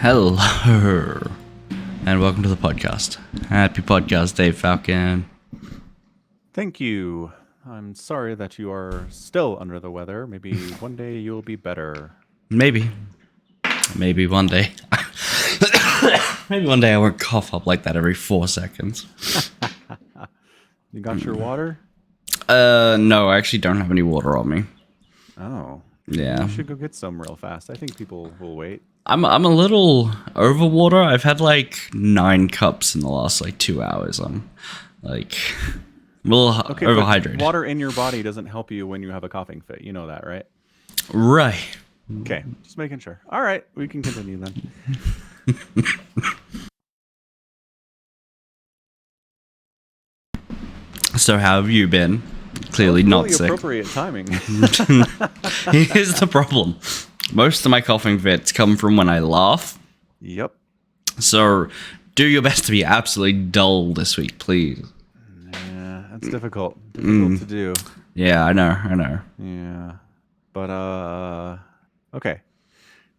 Hello, and welcome to the podcast. Happy podcast day, Falcon. Thank you. I'm sorry that you are still under the weather. Maybe one day you'll be better. Maybe one day. Maybe one day I won't cough up like that every 4 seconds. You got your water? No, I actually don't have any water on me. Oh. Yeah. You should go get some real fast. I think people will wait. I'm a little over water. I've had like 9 cups in the last 2 hours. I'm like a little overhydrated. Water in your body doesn't help you when you have a coughing fit. You know that, right? Right. Okay, just making sure. All right, we can continue then. So how have you been? Clearly really not sick. Appropriate timing. Here's the problem. Most of my coughing fits come from when I laugh. Yep. So do your best to be absolutely dull this week, please. Yeah, that's difficult. Difficult to do. Yeah, I know. Yeah. But, okay.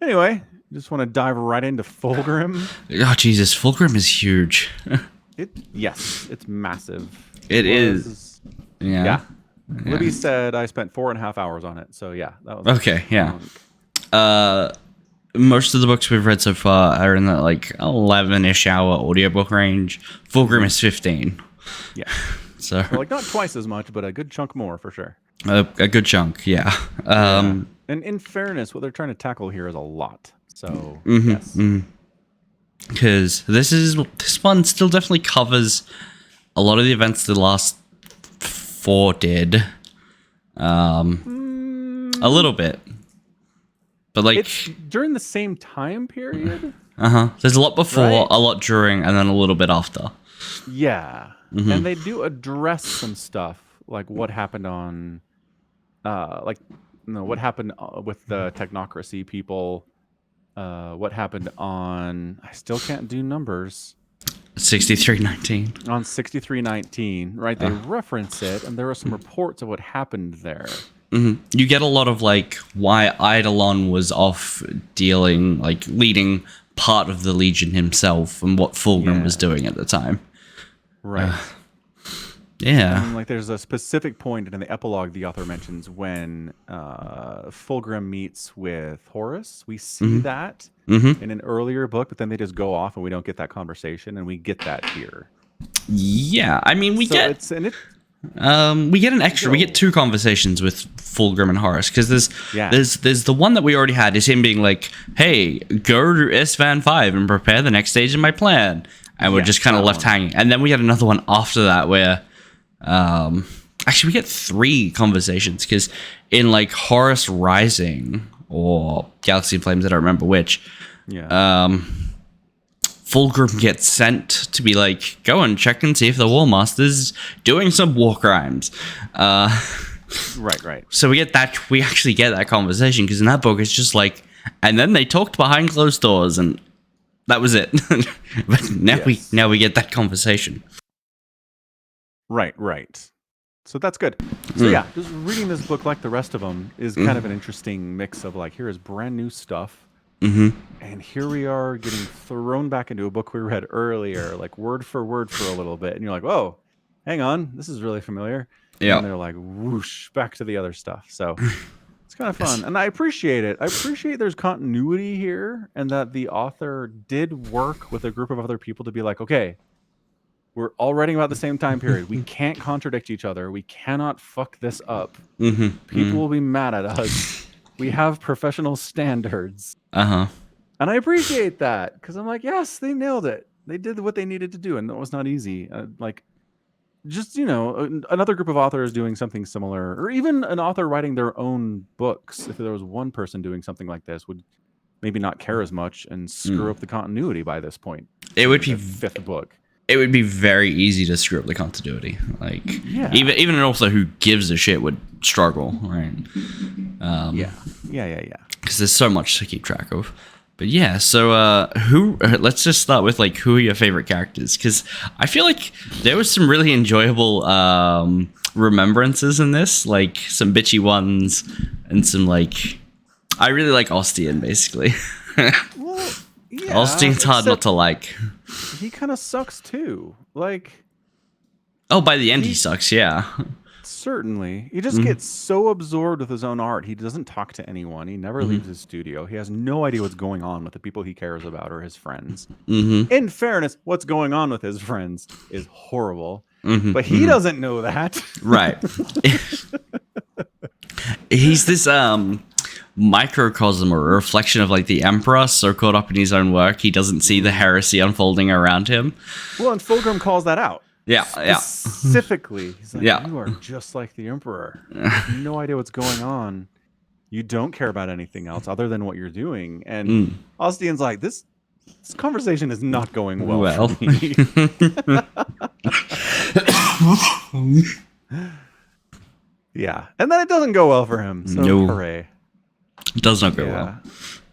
Anyway, just want to dive right into Fulgrim. Oh, Jesus. Fulgrim is huge. Yes, it's massive. It is. Yeah. Libby said I spent 4.5 hours on it. So, yeah. That was okay, yeah. Most of the books we've read so far are in that 11-ish hour audiobook range. Fulgrim is 15. Yeah. So well, not twice as much, but a good chunk more for sure. A good chunk, yeah. And in fairness, what they're trying to tackle here is a lot. So yes. Because this one still definitely covers a lot of the events the last 4 did. A little bit. But it's during the same time period. There's a lot before, right? A lot during, and then a little bit after. Yeah. And they do address some stuff like what happened on what happened with the technocracy people, what happened on I still can't do numbers. 6319. On 6319, right? They reference it, and there are some reports of what happened there. You get a lot of why Eidolon was off dealing, leading part of the Legion himself, and what Fulgrim was doing at the time. Right. Yeah. And, there's a specific point in the epilogue the author mentions when Fulgrim meets with Horus. We see that in an earlier book, but then they just go off and we don't get that conversation, and we get that here. Yeah, I mean we get an extra. We get 2 conversations with Fulgrim and Horus because there's the one that we already had is him being like, "Hey, go to Isvan 5 and prepare the next stage of my plan," and we're just kind of left hanging. And then we get another one after that where, actually we get 3 conversations because in Horus Rising or Galaxy in Flames, I don't remember which. Yeah. Fulgrim gets sent to be go and check and see if the War Master's doing some war crimes. Right. So we actually get that conversation because in that book it's just and then they talked behind closed doors and that was it. But now we get that conversation. Right. So that's good. So yeah, just reading this book like the rest of them is kind of an interesting mix of here is brand new stuff. And here we are getting thrown back into a book we read earlier, word for word for a little bit. And you're like, whoa, hang on, this is really familiar. Yeah. And they're whoosh, back to the other stuff. So it's kind of fun. And I appreciate it. I appreciate there's continuity here and that the author did work with a group of other people to be okay, we're all writing about the same time period. We can't contradict each other. We cannot fuck this up. People will be mad at us. We have professional standards. And I appreciate that because I'm yes, they nailed it. They did what they needed to do, and that was not easy. Another group of authors doing something similar, or even an author writing their own books, if there was one person doing something like this, would maybe not care as much and screw up the continuity by this point. It would be the 5th book. It would be very easy to screw up the continuity. Even an author who gives a shit would struggle, right? Yeah. Because there's so much to keep track of. But yeah, so let's just start with who are your favorite characters? Because I feel there was some really enjoyable remembrances in this, some bitchy ones and some I really like Ostian basically. Well, Yeah, Austin's hard not to like. He kind of sucks too. Like, oh, by the end he sucks. Yeah, certainly. He just gets so absorbed with his own art. He doesn't talk to anyone. He never leaves his studio. He has no idea what's going on with the people he cares about or his friends. In fairness, what's going on with his friends is horrible. But he doesn't know that. Right. He's this microcosm or a reflection of like the Emperor, so caught up in his own work he doesn't see the heresy unfolding around him. Well, and Fulgrim calls that out. Yeah. Specifically. He's like, you are just like the Emperor. You have no idea what's going on. You don't care about anything else other than what you're doing. And Austin's like, this conversation is not going well for me. Yeah. And then it doesn't go well for him. So hooray. It does not go well.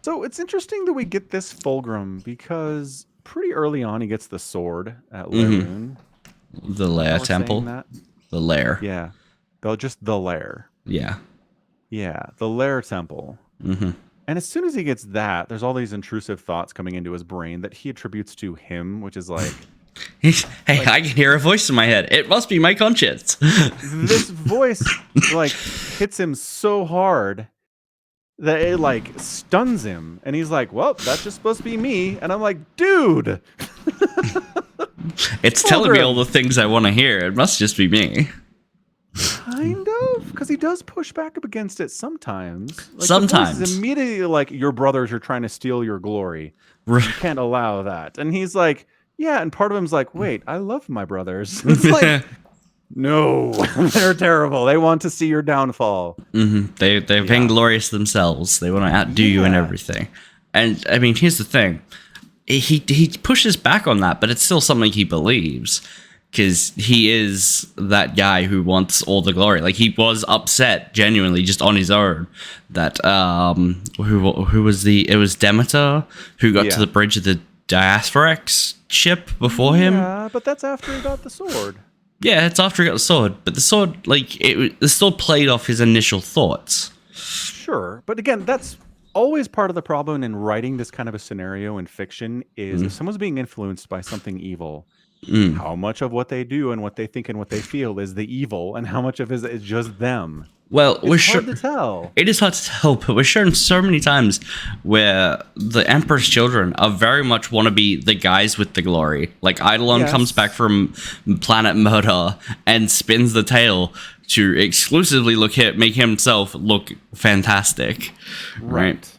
So it's interesting that we get this Fulgrim because pretty early on he gets the sword at Lairun. The Lair Temple. The Lair. Yeah. Just the Lair. Yeah. Yeah. The Lair Temple. And as soon as he gets that, there's all these intrusive thoughts coming into his brain that he attributes to him, which is like... I can hear a voice in my head. It must be my conscience. This voice like hits him so hard that it like stuns him. And he's like, well, that's just supposed to be me. And I'm like, dude. It's telling me all the things I want to hear. It must just be me. Kind of, because he does push back up against it sometimes. Like, sometimes. The voice is immediately like, your brothers are trying to steal your glory. You can't allow that. And he's like, yeah. And part of him's like, wait, I love my brothers. It's like, no, they're terrible. They want to see your downfall. They're vainglorious themselves. They want to outdo you in everything. And I mean, here's the thing. He pushes back on that, but it's still something he believes. Because he is that guy who wants all the glory. Like, he was upset, genuinely, just on his own, that, who was it was Demeter, who got to the bridge of the Diasphorex ship before him. Yeah, but that's after he got the sword. Yeah, it's after he got the sword. But the sword, like, the sword played off his initial thoughts. Sure. But again, that's always part of the problem in writing this kind of a scenario in fiction is if someone's being influenced by something evil, how much of what they do and what they think and what they feel is the evil, and how much of it is just them? Well, it's hard to tell. It is hard to tell, but we're shown so many times where the Emperor's children are very much want to be the guys with the glory. Like, Eidolon comes back from Planet Murder and spins the tale to exclusively make himself look fantastic. Right.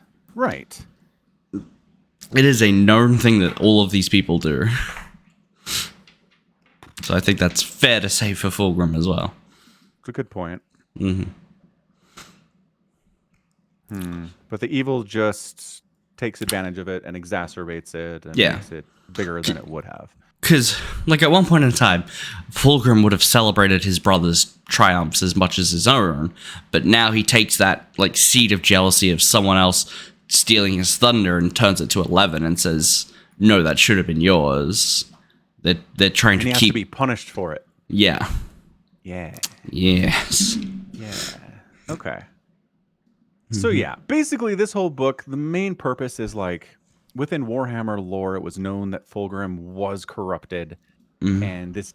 It is a known thing that all of these people do. So I think that's fair to say for Fulgrim as well. It's a good point. But the evil just takes advantage of it and exacerbates it and makes it bigger than it would have. Because, like, at one point in time, Fulgrim would have celebrated his brother's triumphs as much as his own, but now he takes that, like, seed of jealousy of someone else stealing his thunder and turns it to 11 and says, no, that should have been yours. They're trying to to be punished for it. Yeah. Yeah. Yes. Yeah. Okay. So yeah, basically this whole book, the main purpose is like within Warhammer lore, it was known that Fulgrim was corrupted, and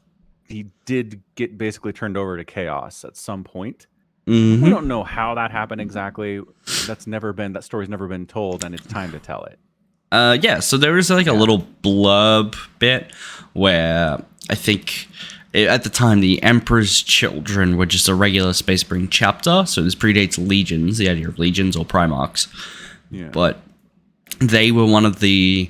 he did get basically turned over to chaos at some point. We don't know how that happened exactly. That story's never been told, and it's time to tell it. So there was like a little blurb bit where I think at the time the Emperor's children were just a regular Space Marine chapter, so this predates legions, the idea of legions or Primarchs. Yeah. But they were one of the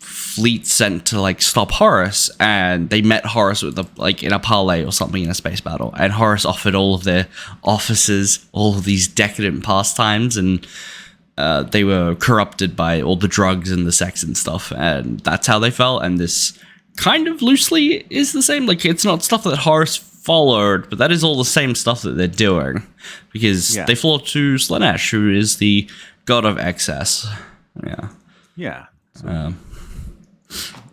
fleet sent to like stop Horus, and they met Horus with in a parley or something in a space battle, and Horus offered all of their officers all of these decadent pastimes, and they were corrupted by all the drugs and the sex and stuff, and that's how they felt. And this kind of loosely is the same. Like, it's not stuff that Horus followed, but that is all the same stuff that they're doing, because they fall to Slanesh, who is the god of excess. Yeah. So,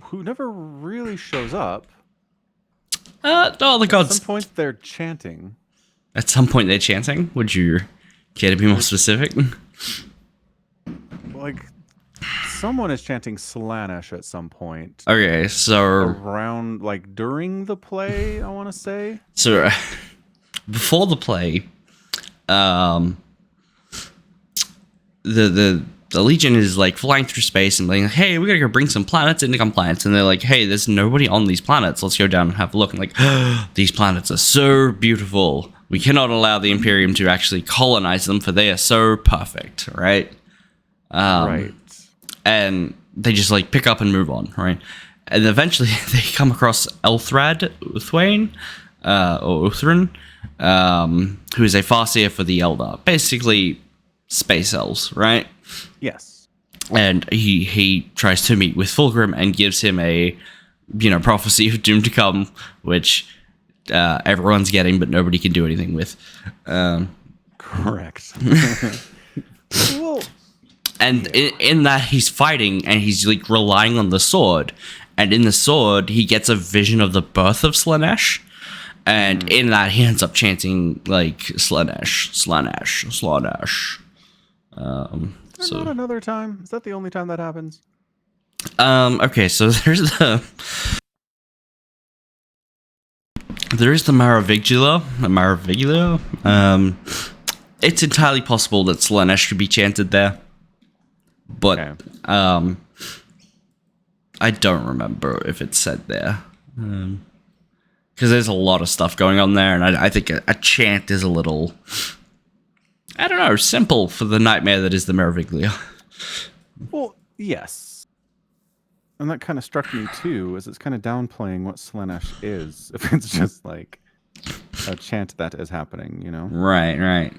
who never really shows up. No, the gods. At some point they're chanting. At some point they're chanting? Would you care to be more specific? Like, someone is chanting Slaanesh at some point. Okay, so around like during the play, I want to say. So before the play, the Legion is like flying through space and like, hey, we gotta go bring some planets into compliance. And they're like, hey, there's nobody on these planets. Let's go down and have a look. And like, these planets are so beautiful. We cannot allow the Imperium to actually colonize them, for they are so perfect, right? Right. And they just like pick up and move on, right? And eventually they come across Elthrad Uthwain, or Uthrin, who is a Farseer for the Eldar. Basically, space elves, right? Yes. And he tries to meet with Fulgrim and gives him a, prophecy of doom to come, which everyone's getting, but nobody can do anything with. Correct. Well, and in that he's fighting and he's like relying on the sword, and in the sword he gets a vision of the birth of Slaanesh, and in that he ends up chanting like Slaanesh. So not another time. Is that the only time that happens? Okay, so there's the Maravigila. It's entirely possible that Slaanesh could be chanted there, but okay. I don't remember if it's said there, because there's a lot of stuff going on there, and I think a chant is a little, I don't know, simple for the nightmare that is the Maraviglia. Well, yes. And that kind of struck me too, as it's kind of downplaying what Slaanesh is, if it's just like a chant that is happening, Right.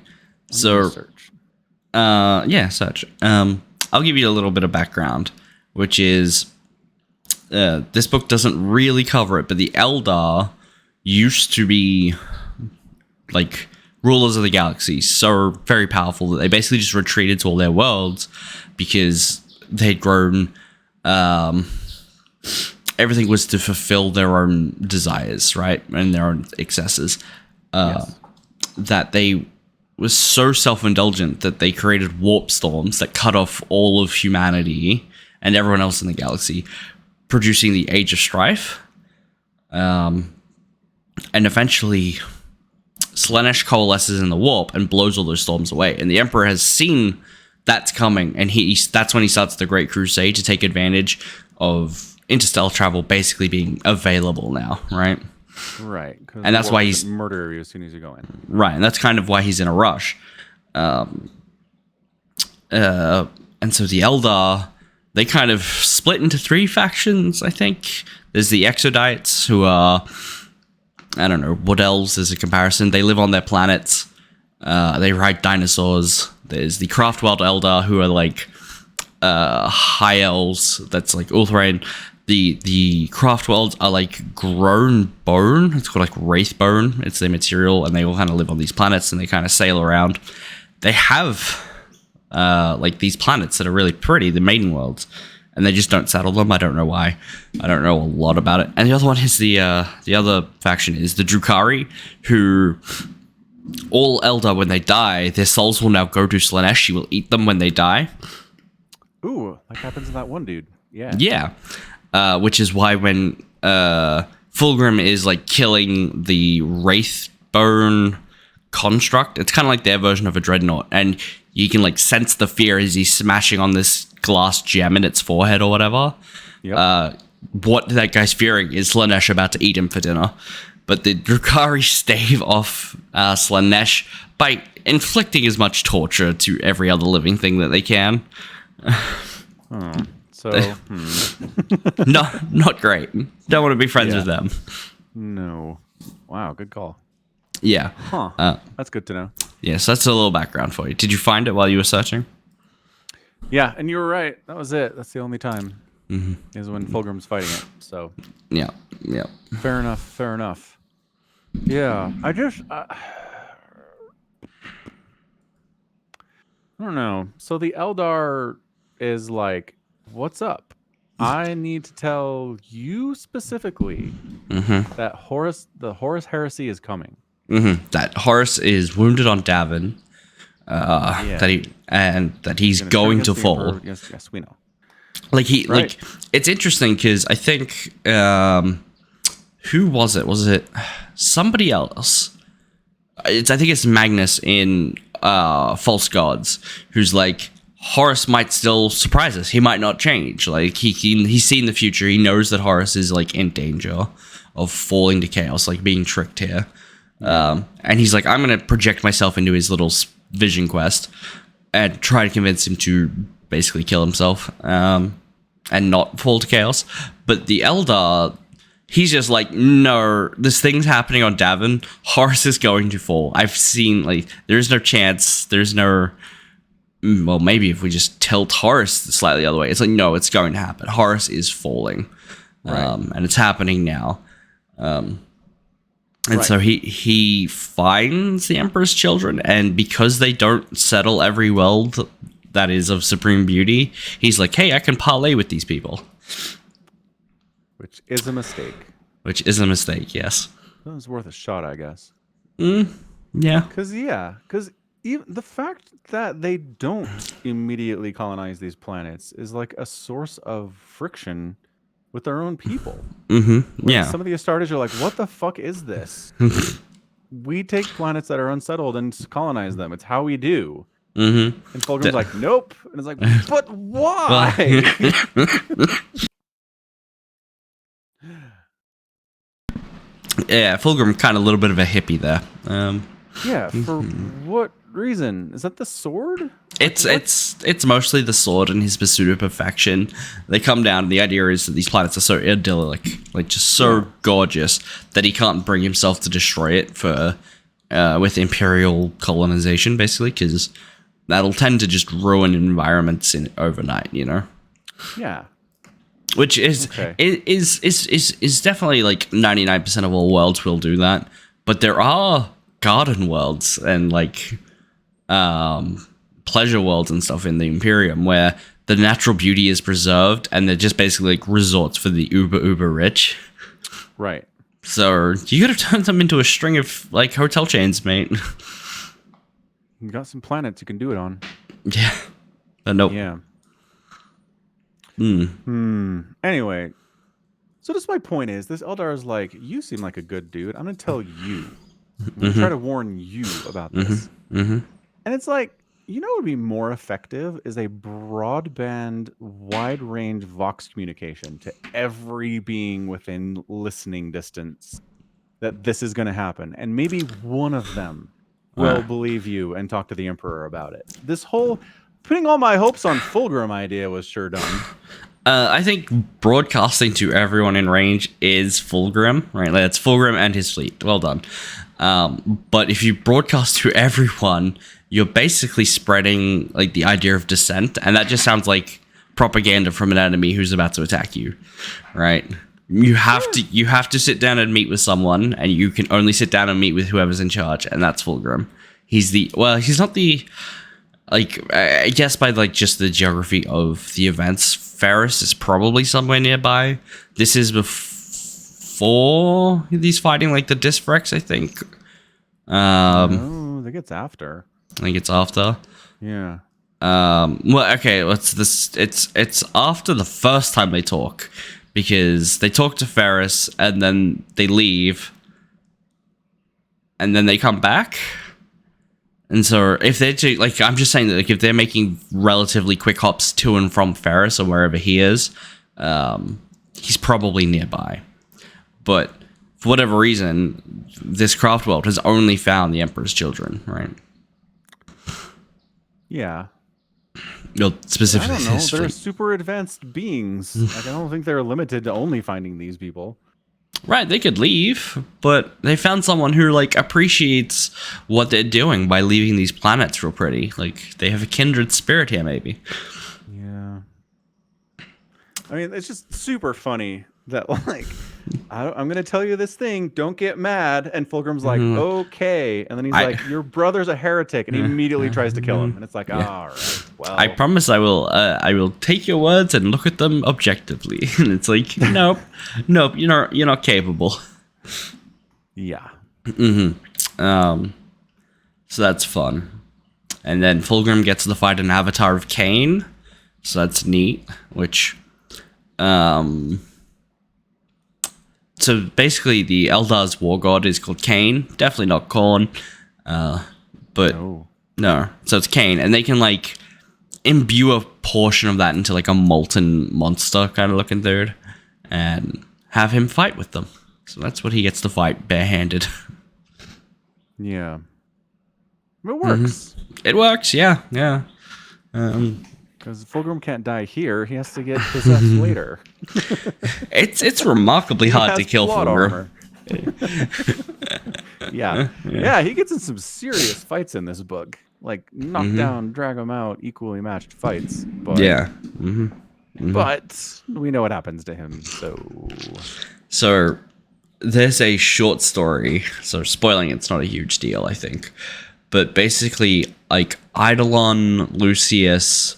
So, search. Search. I'll give you a little bit of background, which is, this book doesn't really cover it, but the Eldar used to be like rulers of the galaxy, so very powerful that they basically just retreated to all their worlds because they'd grown. Everything was to fulfill their own desires, right, and their own excesses. Yes. That they was so self-indulgent that they created warp storms that cut off all of humanity and everyone else in the galaxy, producing the Age of Strife. And eventually Slaanesh coalesces in the warp and blows all those storms away. And the Emperor has seen that's coming, and that's when he starts the Great Crusade to take advantage of interstellar travel basically being available now, right? Right. And that's why he's murder you as soon as you go in. Right, and that's kind of why he's in a rush. And so the Eldar, they kind of split into 3 factions, I think. There's the Exodites, who are, I don't know, what elves is a comparison. They live on their planets. They ride dinosaurs. There's the Craftworld Eldar, who are like high elves. That's like Ulthrain. The Craftworlds are like grown bone. It's called like wraith bone. It's their material, and they all kind of live on these planets, and they kind of sail around. They have like these planets that are really pretty, the maiden worlds, and they just don't settle them. I don't know why. I don't know a lot about it. And the other one is the other faction is the Drukhari, who all Eldar, when they die, their souls will now go to Slaanesh. She will eat them when they die. Ooh, like happens to that one dude. Yeah. Yeah. Which is why when Fulgrim is like killing the Wraithbone construct, it's kind of like their version of a dreadnought, and you can like sense the fear as he's smashing on this glass gem in its forehead or whatever. Yep. What that guy's fearing is Slaanesh about to eat him for dinner. But the Drukhari stave off Slaanesh by inflicting as much torture to every other living thing that they can. So, not great. Don't want to be friends with them. No. Wow, good call. Yeah. Huh. That's good to know. Yeah, so that's a little background for you. Did you find it while you were searching? Yeah, and you were right. That was it. That's the only time. Is when Fulgrim's fighting it. So. Yeah. Fair enough. Yeah, I don't know. So the Eldar is like, what's up? I need to tell you specifically that the Horus Heresy is coming. That Horus is wounded on Davin. That he's going to fall. Yes, we know. Like it's interesting because I think who was it? Was it somebody else? I think it's Magnus in False Gods, who's like, Horus might still surprise us. He might not change. Like he's seen the future. He knows that Horus is like in danger of falling to chaos, like being tricked here. And he's like, I'm gonna project myself into his little vision quest and try to convince him to basically kill himself and not fall to chaos. But the Eldar, he's just like, no, this thing's happening on Davin. Horus is going to fall. I've seen, like, there's no chance. There's no, well, maybe if we just tilt Horus slightly the other way. It's like, no, it's going to happen. Horus is falling. And it's happening now. And so he finds the Emperor's children, and because they don't settle every world that is of supreme beauty, he's like, hey, I can parlay with these people. Which is a mistake. Which is a mistake, yes. That was worth a shot, I guess. Yeah. Because even the fact that they don't immediately colonize these planets is like a source of friction with their own people. Yeah. Some of the Astartes are like, what the fuck is this? We take planets that are unsettled and colonize them. It's how we do. And Fulgrim's like, nope. And it's like, but why? Yeah, Fulgrim kind of a little bit of a hippie there. Yeah, for what reason? Is that the sword? It's mostly the sword and his pursuit of perfection. They come down, and the idea is that these planets are so idyllic, like just so gorgeous, that he can't bring himself to destroy it for with imperial colonization, basically, because that'll tend to just ruin environments overnight, you know? Yeah. Which is definitely like 99% of all worlds will do that, but there are garden worlds and like pleasure worlds and stuff in the Imperium where the natural beauty is preserved, and they're just basically like resorts for the uber rich. Right. So you could have turned them into a string of like hotel chains, mate. You got some planets you can do it on. Yeah. But nope. Yeah. Anyway, so just my point is, this Eldar is like, you seem like a good dude. I'm gonna tell you. I'm gonna try to warn you about this. And it's like, you know what would be more effective is a broadband, wide-range Vox communication to every being within listening distance that this is going to happen. And maybe one of them will believe you and talk to the Emperor about it. This whole putting all my hopes on Fulgrim idea was sure done. I think broadcasting to everyone in range is Fulgrim, right? Like, it's Fulgrim and his fleet. Well done. But if you broadcast to everyone, you're basically spreading like the idea of dissent, and that just sounds like propaganda from an enemy who's about to attack you, right? You have to sit down and meet with someone, and you can only sit down and meet with whoever's in charge, and that's Fulgrim. He's not the, like, I guess by like just the geography of the events, Ferris is probably somewhere nearby. This is before he's fighting like the Disfrex, I think. No, I think it's after. I think it's after. Yeah. Well, okay. It's after the first time they talk, because they talk to Ferris and then they leave, and then they come back. And so if they're like, I'm just saying that like if they're making relatively quick hops to and from Ferris or wherever he is, he's probably nearby. But for whatever reason, this craft world has only found the Emperor's children, right? Yeah. No, specifically, I don't know. They're super advanced beings. Like, I don't think they're limited to only finding these people. Right, they could leave, but they found someone who like appreciates what they're doing by leaving these planets real pretty. Like, they have a kindred spirit here, maybe. Yeah. I mean, it's just super funny that like, I'm gonna tell you this thing. Don't get mad. And Fulgrim's like, okay. And then he's like, your brother's a heretic, and he immediately tries to kill him. And it's like, all right, well, I promise I will take your words and look at them objectively. And it's like, nope, you're not capable. Yeah. So that's fun. And then Fulgrim gets to fight an avatar of Cain, So that's neat, which... So basically, the Eldar's war god is called Cain. Definitely not Khorne. But no. So it's Cain. And they can, like, imbue a portion of that into, like, a molten monster kind of looking dude. And have him fight with them. So that's what he gets to fight barehanded. Yeah. It works. It works, yeah. Because Fulgrim can't die here. He has to get possessed later. It's remarkably hard to kill Fulgrim. Yeah, he gets in some serious fights in this book. Like, knock down, drag him out, equally matched fights. But, yeah. But we know what happens to him, So there's a short story. So spoiling it's not a huge deal, I think. But basically, like, Eidolon, Lucius...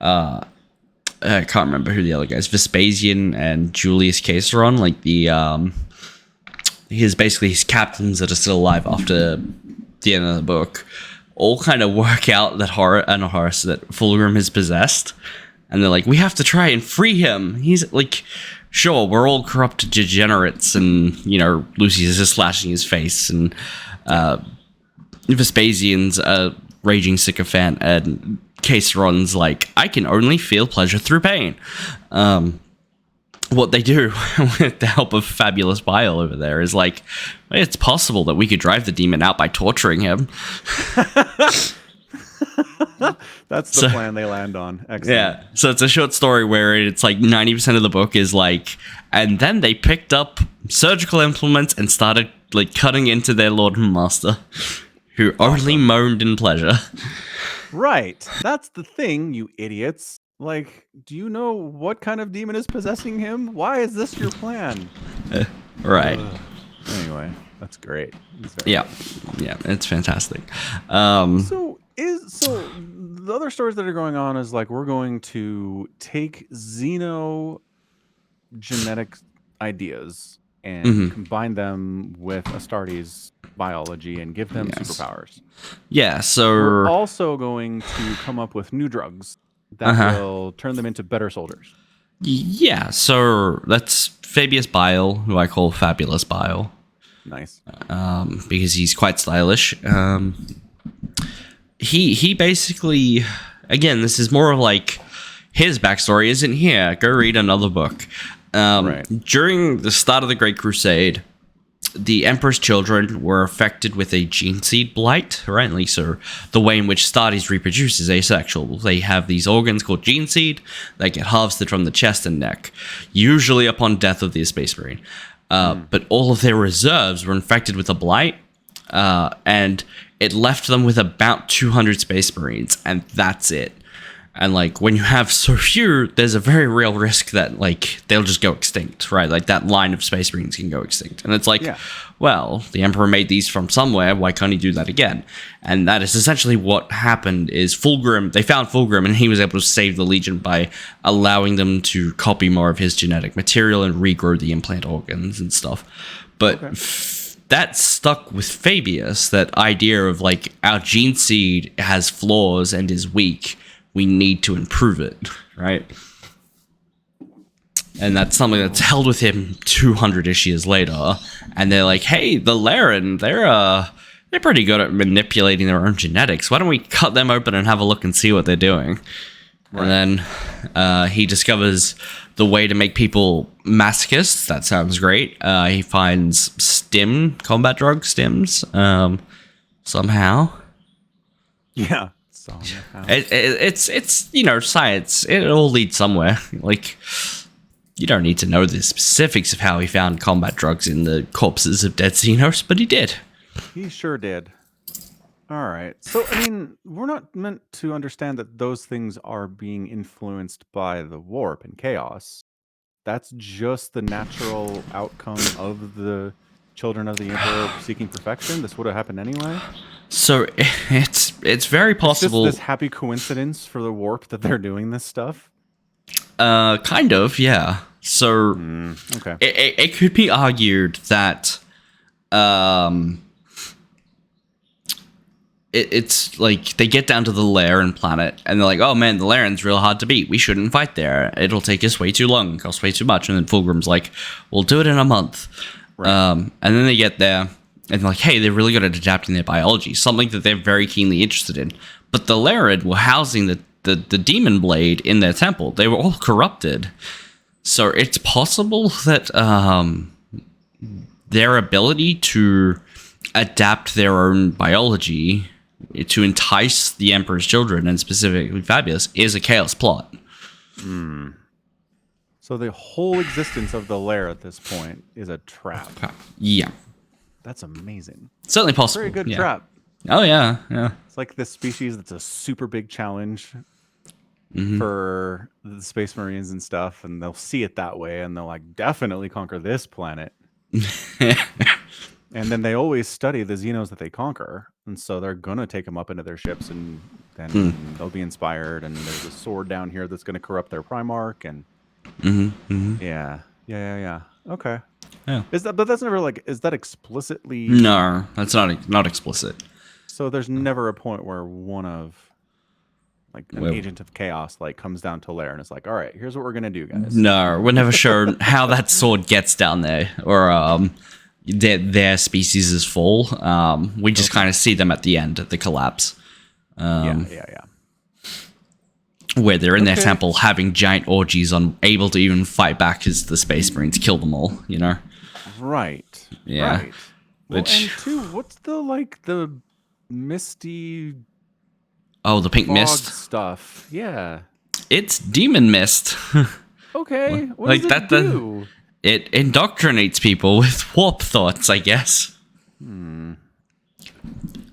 I can't remember who the other guys, Vespasian and Julius Caesar, like his captains that are still alive after the end of the book, all kind of work out that Horus that Fulgrim is possessed, and they're like, we have to try and free him. He's like, sure, we're all corrupt degenerates, and Lucius is slashing his face, and Vespasian's a raging sycophant, and Caesron's like, I can only feel pleasure through pain. What they do with the help of Fabulous Bile over there is like, it's possible that we could drive the demon out by torturing him. That's the plan they land on. Excellent. Yeah. So it's a short story where it's like 90% of the book is like, and then they picked up surgical implements and started like cutting into their lord and master, who only moaned in pleasure. Right. That's the thing, you idiots. Like, do you know what kind of demon is possessing him? Why is this your plan? Right. Anyway, that's great. Yeah, it's fantastic. So the other stories that are going on is like, we're going to take xenogenetic ideas and combine them with Astartes biology and give them superpowers. Yeah, so we're also going to come up with new drugs that will turn them into better soldiers. Yeah, so that's Fabius Bile, who I call Fabulous Bile. Nice. Because he's quite stylish. He basically, again, this is more of like, his backstory isn't here. Go read another book. During the start of the Great Crusade, the Emperor's children were affected with a gene seed blight, right? At least the way in which Astartes reproduce is asexual. They have these organs called gene seed that get harvested from the chest and neck, usually upon death of the Space Marine. But all of their reserves were infected with a blight, and it left them with about 200 Space Marines, and that's it. And, like, when you have so few, there's a very real risk that, like, they'll just go extinct, right? Like, that line of Space Marines can go extinct. And it's like, well, the Emperor made these from somewhere, why can't he do that again? And that is essentially what happened is they found Fulgrim, and he was able to save the Legion by allowing them to copy more of his genetic material and regrow the implant organs and stuff. But that stuck with Fabius, that idea of, like, our gene seed has flaws and is weak. We need to improve it, right? And that's something that's held with him 200-ish years later. And they're like, hey, the Laren, they're pretty good at manipulating their own genetics. Why don't we cut them open and have a look and see what they're doing? Right. And then he discovers the way to make people masochists. That sounds great. He finds combat drug stims, somehow. Yeah. It's science. It all leads somewhere. Like, you don't need to know the specifics of how he found combat drugs in the corpses of dead Xenos, but he did. He sure did. All right. So, I mean, we're not meant to understand that those things are being influenced by the warp and chaos. That's just the natural outcome of the children of the Emperor seeking perfection. This would have happened anyway. So it's very possible. It's just this happy coincidence for the warp that they're doing this stuff. Kind of, yeah. So okay, it could be argued that it's like they get down to the Laren planet and they're like, oh man, the Laren's real hard to beat. We shouldn't fight there. It'll take us way too long, cost way too much. And then Fulgrim's like, we'll do it in a month. Right. And then they get there and they're like, hey, they're really good at adapting their biology, something that they're very keenly interested in. But the Laren were housing the demon blade in their temple. They were all corrupted. So it's possible that their ability to adapt their own biology to entice the Emperor's children, and specifically Fabius, is a chaos plot. So the whole existence of the lair at this point is a trap. Yeah. That's amazing. Certainly possible. Very good trap. Oh, yeah, yeah. It's like this species that's a super big challenge for the Space Marines and stuff, and they'll see it that way, and they'll like definitely conquer this planet. And then they always study the Xenos that they conquer, and so they're gonna take them up into their ships, and then they'll be inspired. And there's a sword down here that's gonna corrupt their Primarch, and yeah. Okay. Yeah. But that's never like, is that explicitly? No, that's not explicit. So there's never a point where one of like an agent of chaos like comes down to Lair and is like, all right, here's what we're gonna do, guys. No, we're never sure how that sword gets down there, or their species is full. We just kind of see them at the end, at the collapse. Yeah. Where they're in their temple having giant orgies, unable to even fight back as the Space Marines kill them all, you know? Right. Yeah. Right. Well, and two, what's the misty... Oh, the pink mist stuff. Yeah. It's demon mist. Okay. What does it do? It indoctrinates people with warp thoughts, I guess.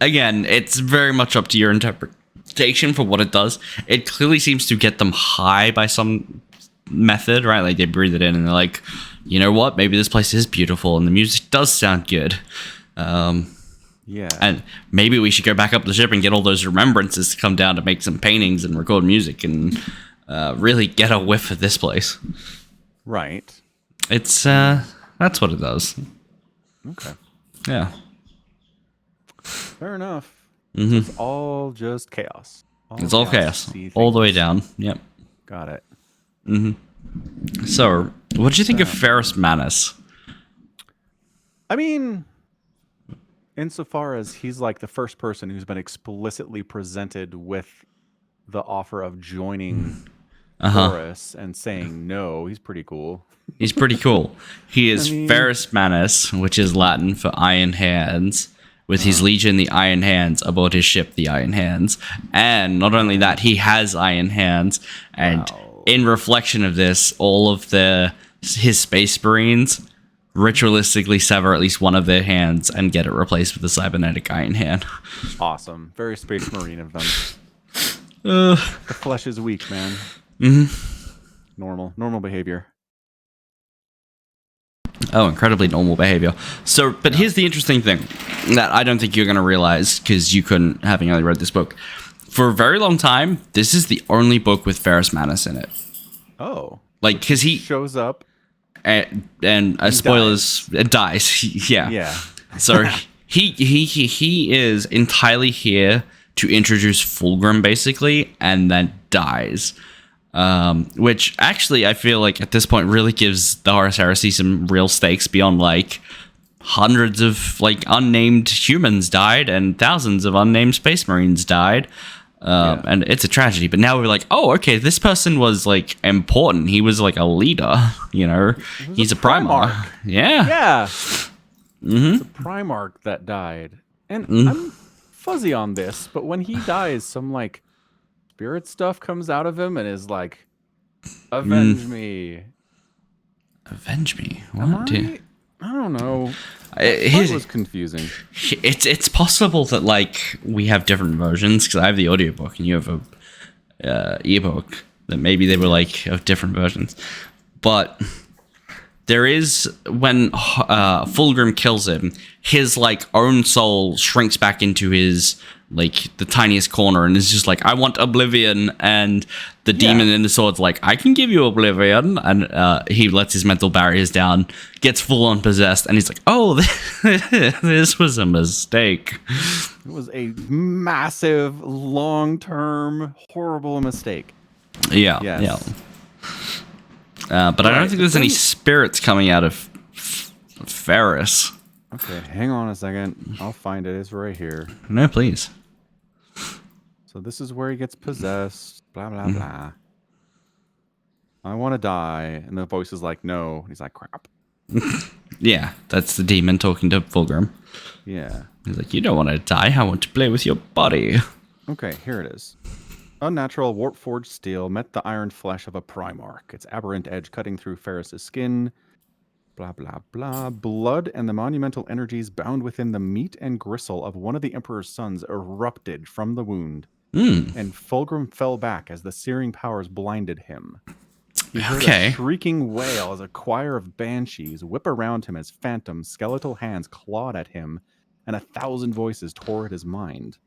Again, it's very much up to your interpretation for what it does. It clearly seems to get them high by some method, right? Like they breathe it in and they're like, you know what? Maybe this place is beautiful and the music does sound good. Yeah. And maybe we should go back up the ship and get all those remembrances to come down to make some paintings and record music and really get a whiff of this place. Right. It's that's what it does. Okay. Yeah. Fair enough. It's all just chaos. It's all chaos. All the way down. Yep. Got it. So, what do you think of Ferrus Manus? I mean, insofar as he's like the first person who's been explicitly presented with the offer of joining Horus and saying no, he's pretty cool. He's pretty cool. He is Ferrus Manus, which is Latin for Iron Hands, with his legion, the Iron Hands, aboard his ship, the Iron Hands. And not only that, he has Iron Hands, and in reflection of this, all of his Space Marines ritualistically sever at least one of their hands and get it replaced with a cybernetic Iron Hand. Awesome. Very Space Marine of them. The flesh is weak, man. Normal behavior. Oh, incredibly normal behavior. So, but here's the interesting thing that I don't think you're going to realize because you couldn't, having only read this book. For a very long time, this is the only book with Ferrus Manus in it. Oh. Like, because he shows up. And spoilers, dies. Yeah. Yeah. So he is entirely here to introduce Fulgrim, basically, and then dies. Which actually I feel like at this point really gives the Horus Heresy some real stakes beyond like hundreds of like unnamed humans died and thousands of unnamed Space Marines died. And it's a tragedy, but now we're like, oh, okay, this person was like important. He was like a leader, you know, he's a Primarch. Yeah. It's a Primarch that died. And I'm fuzzy on this, but when he dies, some like spirit stuff comes out of him and is like, avenge me. Avenge me? What? I don't know. It was confusing. It's possible that like we have different versions because I have the audiobook and you have a ebook, that maybe they were like of different versions. But there is, when Fulgrim kills him, his like own soul shrinks back into his like the tiniest corner and is just like, I want oblivion, and the demon in the sword's like, I can give you oblivion, and he lets his mental barriers down, gets full on possessed, and he's like, oh, this was a mistake. It was a massive, long-term, horrible mistake. Yeah. But I don't think there's any spirits coming out of Ferris. Okay, hang on a second. I'll find it. It's right here. No, please. So this is where he gets possessed. Blah, blah, blah. I want to die. And the voice is like, no. He's like, crap. Yeah, that's the demon talking to Fulgrim. Yeah. He's like, you don't want to die. I want to play with your body. Okay, here it is. Unnatural warp-forged steel met the iron flesh of a Primarch. Its aberrant edge cutting through Ferris's skin. Blah, blah, blah. Blood and the monumental energies bound within the meat and gristle of one of the Emperor's sons erupted from the wound. And Fulgrim fell back as the searing powers blinded him. He heard a shrieking wail as a choir of banshees whip around him as phantom skeletal hands clawed at him, and 1,000 voices tore at his mind.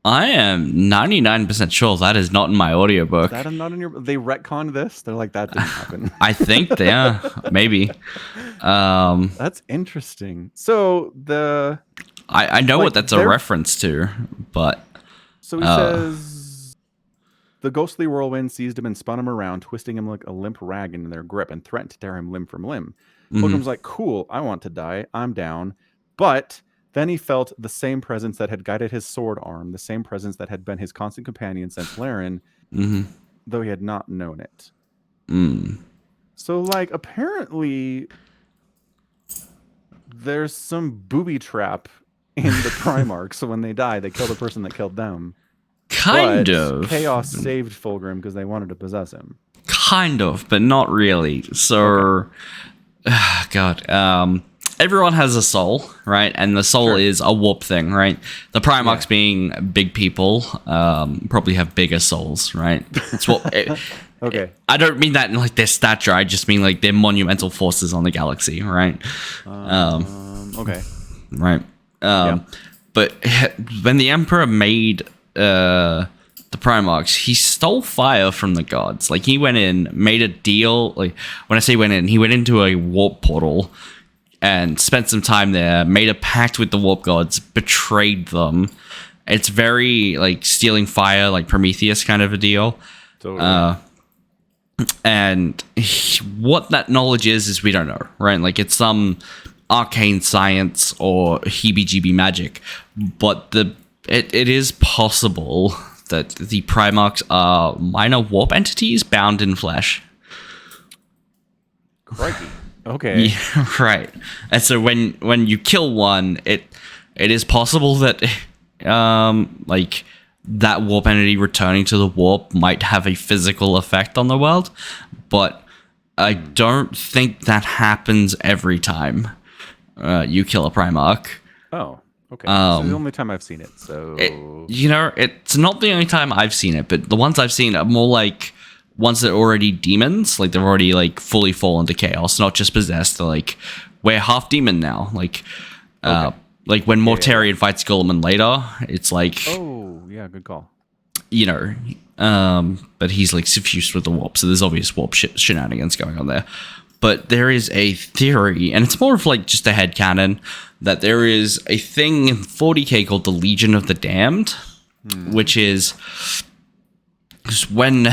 I am 99% sure that is not in my audiobook. That is not in your... They retconned this? They're like, that didn't happen. I think, maybe. That's interesting. So the... I know what that's a reference to, but... So he says, the ghostly whirlwind seized him and spun him around, twisting him like a limp rag in their grip and threatened to tear him limb from limb. Fulgrim's like, cool, I want to die. I'm down. But then he felt the same presence that had guided his sword arm, the same presence that had been his constant companion since Laren, though he had not known it. So, like, apparently there's some booby trap in the Primarchs. So when they die, they kill the person that killed them. Kind of. Chaos saved Fulgrim because they wanted to possess him. Kind of, but not really. So, God. Everyone has a soul, right? And the soul is a warp thing, right? The Primarchs being big people probably have bigger souls, right? That's what... Okay. I don't mean that in like their stature. I just mean like they're monumental forces on the galaxy, right? Okay. Right. But when the Emperor made the Primarchs, he stole fire from the gods. Like, he went in, made a deal. Like, when I say went in, he went into a warp portal and spent some time there, made a pact with the warp gods, betrayed them. It's very, like, stealing fire, like Prometheus kind of a deal. Totally. And what that knowledge is we don't know, right? Like, it's some arcane science or heebie-jeebie magic, but it is possible that the Primarchs are minor warp entities bound in flesh. Crikey. Okay. Yeah, right. And so when you kill one, it is possible that like that warp entity returning to the warp might have a physical effect on the world, but I don't think that happens every time you kill a Primarch. Oh, okay. It's the only time I've seen it. So it's not the only time I've seen it, but the ones I've seen are more like ones that are already demons, like they're already like fully fallen to chaos, not just possessed. They're like, we're half demon now. Like, like when Mortarion fights Guilliman later, it's like, oh yeah, good call. But he's like suffused with the warp, so there's obvious warp shenanigans going on there. But there is a theory, and it's more of like just a headcanon, that there is a thing in 40k called the Legion of the Damned, which is when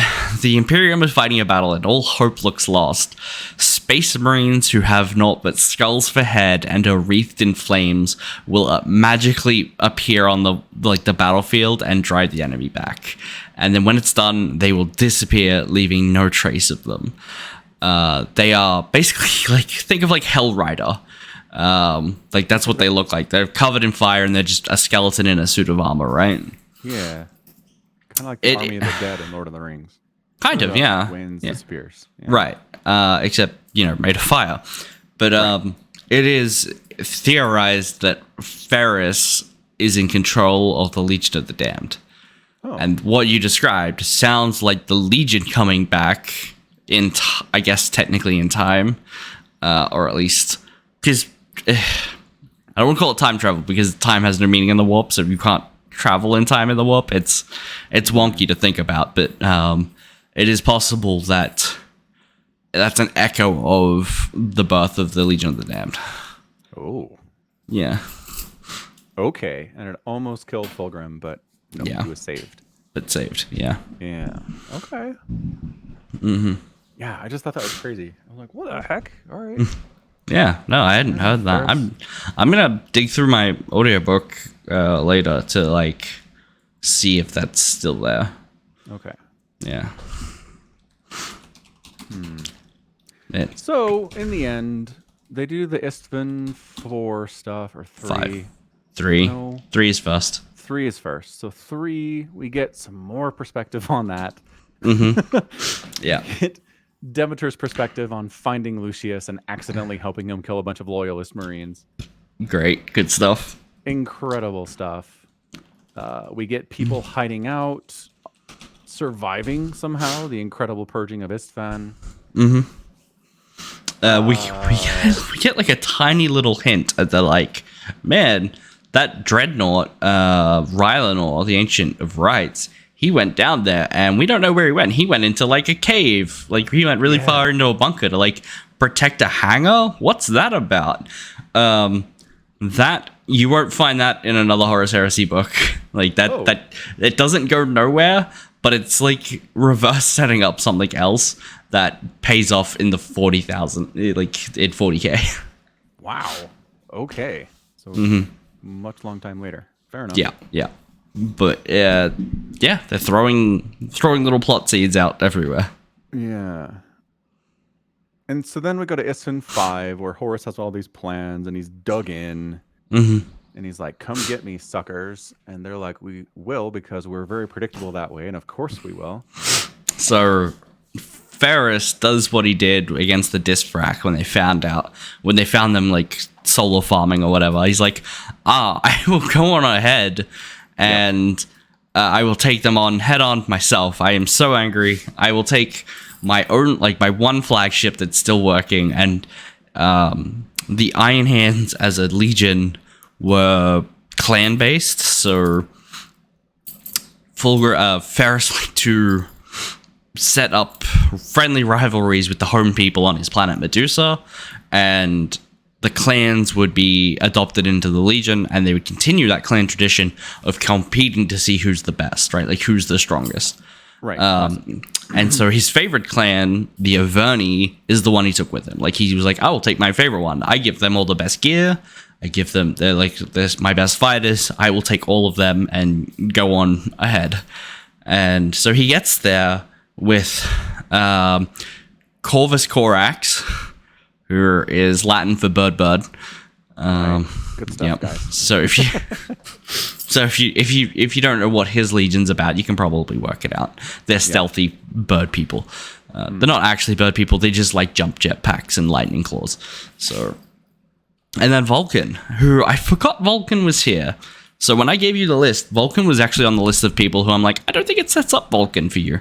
the Imperium is fighting a battle and all hope looks lost, Space Marines who have naught but skulls for head and are wreathed in flames will magically appear on the battlefield and drive the enemy back. And then when it's done, they will disappear, leaving no trace of them. They are basically like, think of like Hell Rider. Like that's what they look like. They're covered in fire and they're just a skeleton in a suit of armor, right? Yeah. Kind of like the Army of the Dead in Lord of the Rings. Kind of, yeah. Wins, disappears. Yeah. Right. Except, made of fire. But it is theorized that Ferris is in control of the Legion of the Damned. Oh. And what you described sounds like the Legion coming back in, I guess, technically in time. Or at least, because I don't want to call it time travel because time has no meaning in the warp, so you can't travel in time in the warp. It's wonky to think about, but it is possible that that's an echo of the birth of the Legion of the Damned. Oh. Yeah. Okay. And it almost killed Fulgrim, but no, he was saved. But saved, yeah. Yeah. Okay. Mm-hmm. Yeah, I just thought that was crazy. I was like, what the heck? All right. Yeah, no, I hadn't heard that. I'm gonna dig through my audiobook later to like see if that's still there. Okay. Yeah. So in the end, they do the Istvan 4 stuff or 3. 5. 3. No. 3 is first. 3 is first. So 3, we get some more perspective on that. Mm-hmm. Yeah. Get Demeter's perspective on finding Lucius and accidentally helping him kill a bunch of loyalist Marines. Great. Good stuff. Incredible stuff. We get people hiding out, surviving somehow, the incredible purging of Istvan. Mm-hmm. We get like a tiny little hint at the like, man, that dreadnought, Rylanor, the Ancient of Rites, he went down there and we don't know where he went. He went into like a cave. Like he went really far into a bunker to like protect a hangar. What's that about? That you won't find that in another Horus Heresy book. Like that it doesn't go nowhere, but it's like reverse setting up something else that pays off in the 40,000, like in 40K. Wow. Okay. So much long time later. Fair enough. Yeah. But they're throwing little plot seeds out everywhere. Yeah. And so then we go to Istvan 5, where Horus has all these plans, and he's dug in. Mm-hmm. And he's like, come get me, suckers. And they're like, we will, because we're very predictable that way. And of course we will. So Ferris does what he did against the Disfrac when they found them like solo farming or whatever. He's like, I will go on ahead and I will take them on head on myself. I am so angry. I will take my own, like my one flagship that's still working, and the Iron Hands as a legion were clan based, so Ferris liked to set up friendly rivalries with the home people on his planet Medusa, and the clans would be adopted into the Legion, and they would continue that clan tradition of competing to see who's the best, right? Like who's the strongest. Right. And so his favorite clan, the Averni, is the one he took with him. Like he was like, I will take my favorite one. I give them all the best gear. They're my best fighters. I will take all of them and go on ahead. And so he gets there with Corvus Corax, who is Latin for bird. Good stuff, guys. So if you don't know what his legion's about, you can probably work it out. They're stealthy bird people. They're not actually bird people. They just like jump jetpacks and lightning claws. So, and then Vulcan, who I forgot Vulcan was here. So when I gave you the list, Vulcan was actually on the list of people who I'm like, I don't think it sets up Vulcan for you.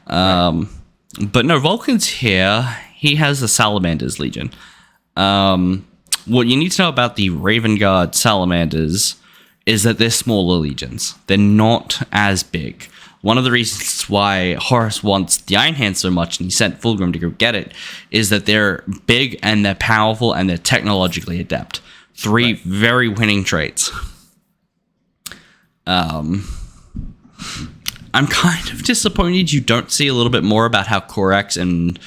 But no, Vulcan's here. He has the Salamanders Legion. What you need to know about the Raven Guard Salamanders is that they're smaller legions. They're not as big. One of the reasons why Horus wants the Iron Hand so much, and he sent Fulgrim to go get it, is that they're big and they're powerful and they're technologically adept. Three very winning traits. I'm kind of disappointed you don't see a little bit more about how Corax and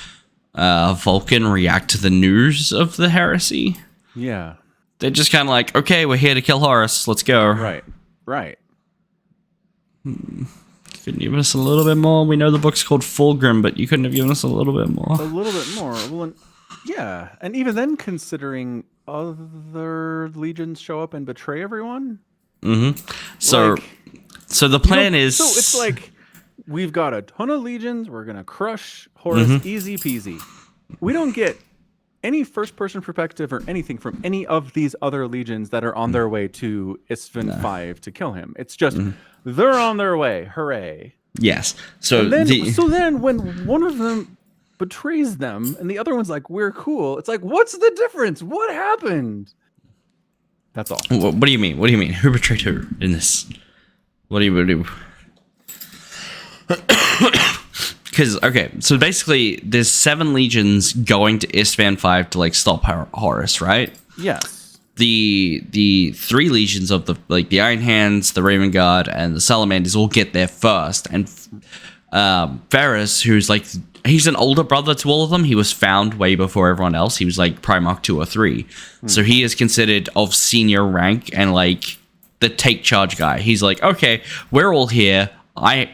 Vulcan react to the news of the heresy. Yeah. They're just kind of like, okay, we're here to kill Horus. Let's go. Right. Couldn't you give us a little bit more? We know the book's called Fulgrim, but you couldn't have given us a little bit more. A little bit more. Well, yeah. And even then, considering other legions show up and betray everyone. Mm-hmm. So the plan is... So it's like, we've got a ton of legions. We're going to crush Horus easy peasy. We don't get any first-person perspective or anything from any of these other legions that are on their way to Istvan 5 to kill him. It's just, they're on their way. Hooray. Yes. So then when one of them betrays them and the other one's like, we're cool, it's like, what's the difference? What happened? That's all. What do you mean? Who betrayed who in this? What do you do? Because, okay, so basically, there's 7 legions going to Istvan 5 to, like, stop Horus, right? Yes. The 3 legions of the, like, the Iron Hands, the Raven Guard, and the Salamanders all get there first. And Varus, who's, like, he's an older brother to all of them. He was found way before everyone else. He was, like, Primarch 2 or 3. So he is considered of senior rank and, like, the take charge guy. He's like, okay, we're all here. I'm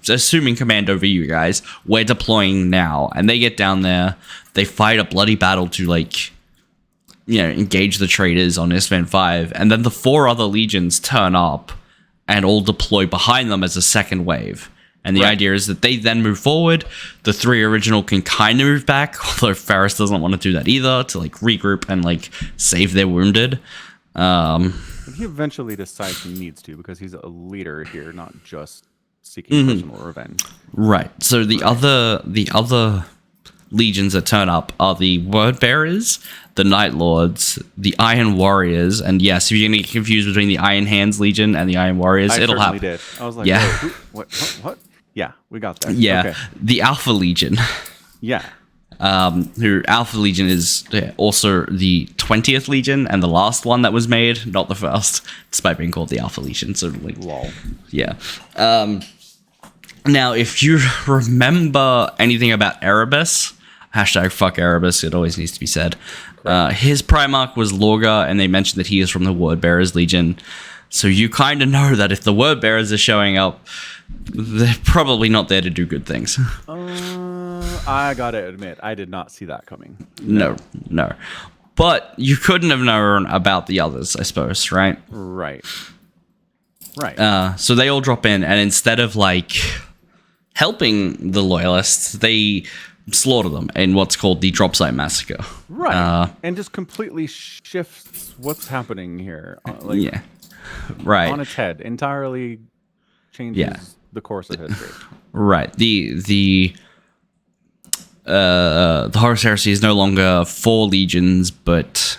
assuming command over you guys. We're deploying now, and they get down there. They fight a bloody battle to, like, you know, engage the traitors on Istvan 5, and then the 4 other legions turn up and all deploy behind them as a second wave. And the idea is that they then move forward. The 3 original can kind of move back, although Ferris doesn't want to do that either, to, like, regroup and, like, save their wounded. He eventually decides he needs to, because he's a leader here, not just seeking personal revenge. Right. So the other legions that turn up are the Word Bearers, the Night Lords, the Iron Warriors, and yes, if you're gonna get confused between the Iron Hands Legion and the Iron Warriors, it'll happen. Did. I was like, yeah, what? Yeah, we got that. Yeah, okay. The Alpha Legion. Yeah. Who Alpha Legion is also the 20th Legion and the last one that was made, not the first, despite being called the Alpha Legion. So, like, lol. Yeah. Now, if you remember anything about Erebus, #fuck Erebus, it always needs to be said. His Primarch was Lorga, and they mentioned that he is from the Word Bearers Legion. So you kind of know that if the Word Bearers are showing up, they're probably not there to do good things. I gotta admit, I did not see that coming. No. But you couldn't have known about the others, I suppose, right? Right. So they all drop in, and instead of, like, helping the loyalists, they slaughter them in what's called the Drop Site Massacre. Right. And just completely shifts what's happening here. Like, yeah. Right. On its head. Entirely changes the course of history. Right. The Horus Heresy is no longer 4 legions, but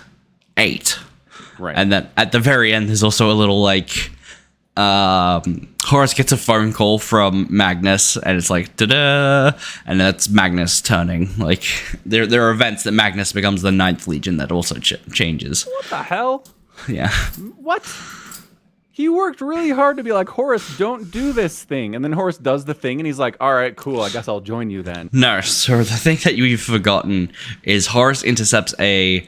8. Right. And then at the very end, there's also a little, like, Horus gets a phone call from Magnus, and it's like, ta-da! And that's Magnus turning. Like, there are events that Magnus becomes the 9th Legion that also changes. What the hell? Yeah. What? He worked really hard to be like, Horus, don't do this thing. And then Horus does the thing, and he's like, all right, cool, I guess I'll join you then. No, so the thing that you've forgotten is Horus intercepts a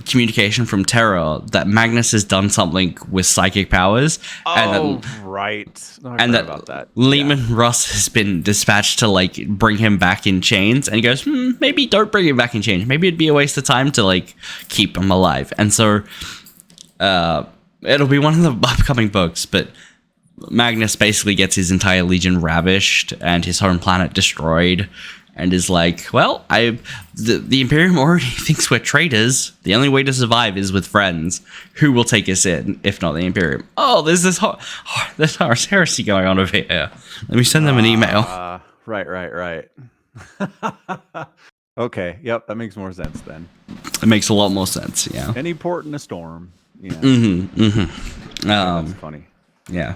communication from Terra that Magnus has done something with psychic powers. Right. No, and that about that. Lehman Russ has been dispatched to, like, bring him back in chains. And he goes, maybe don't bring him back in chains. Maybe it'd be a waste of time to, like, keep him alive. And so, it'll be one of the upcoming books, but Magnus basically gets his entire legion ravished and his home planet destroyed, and is like, well, the Imperium already thinks we're traitors. The only way to survive is with friends. Who will take us in, if not the Imperium? Oh, there's this Horus Heresy going on over here. Let me send them an email. Right. Okay, yep, that makes more sense then. It makes a lot more sense, yeah. Any port in a storm. Yeah. That's funny. Yeah.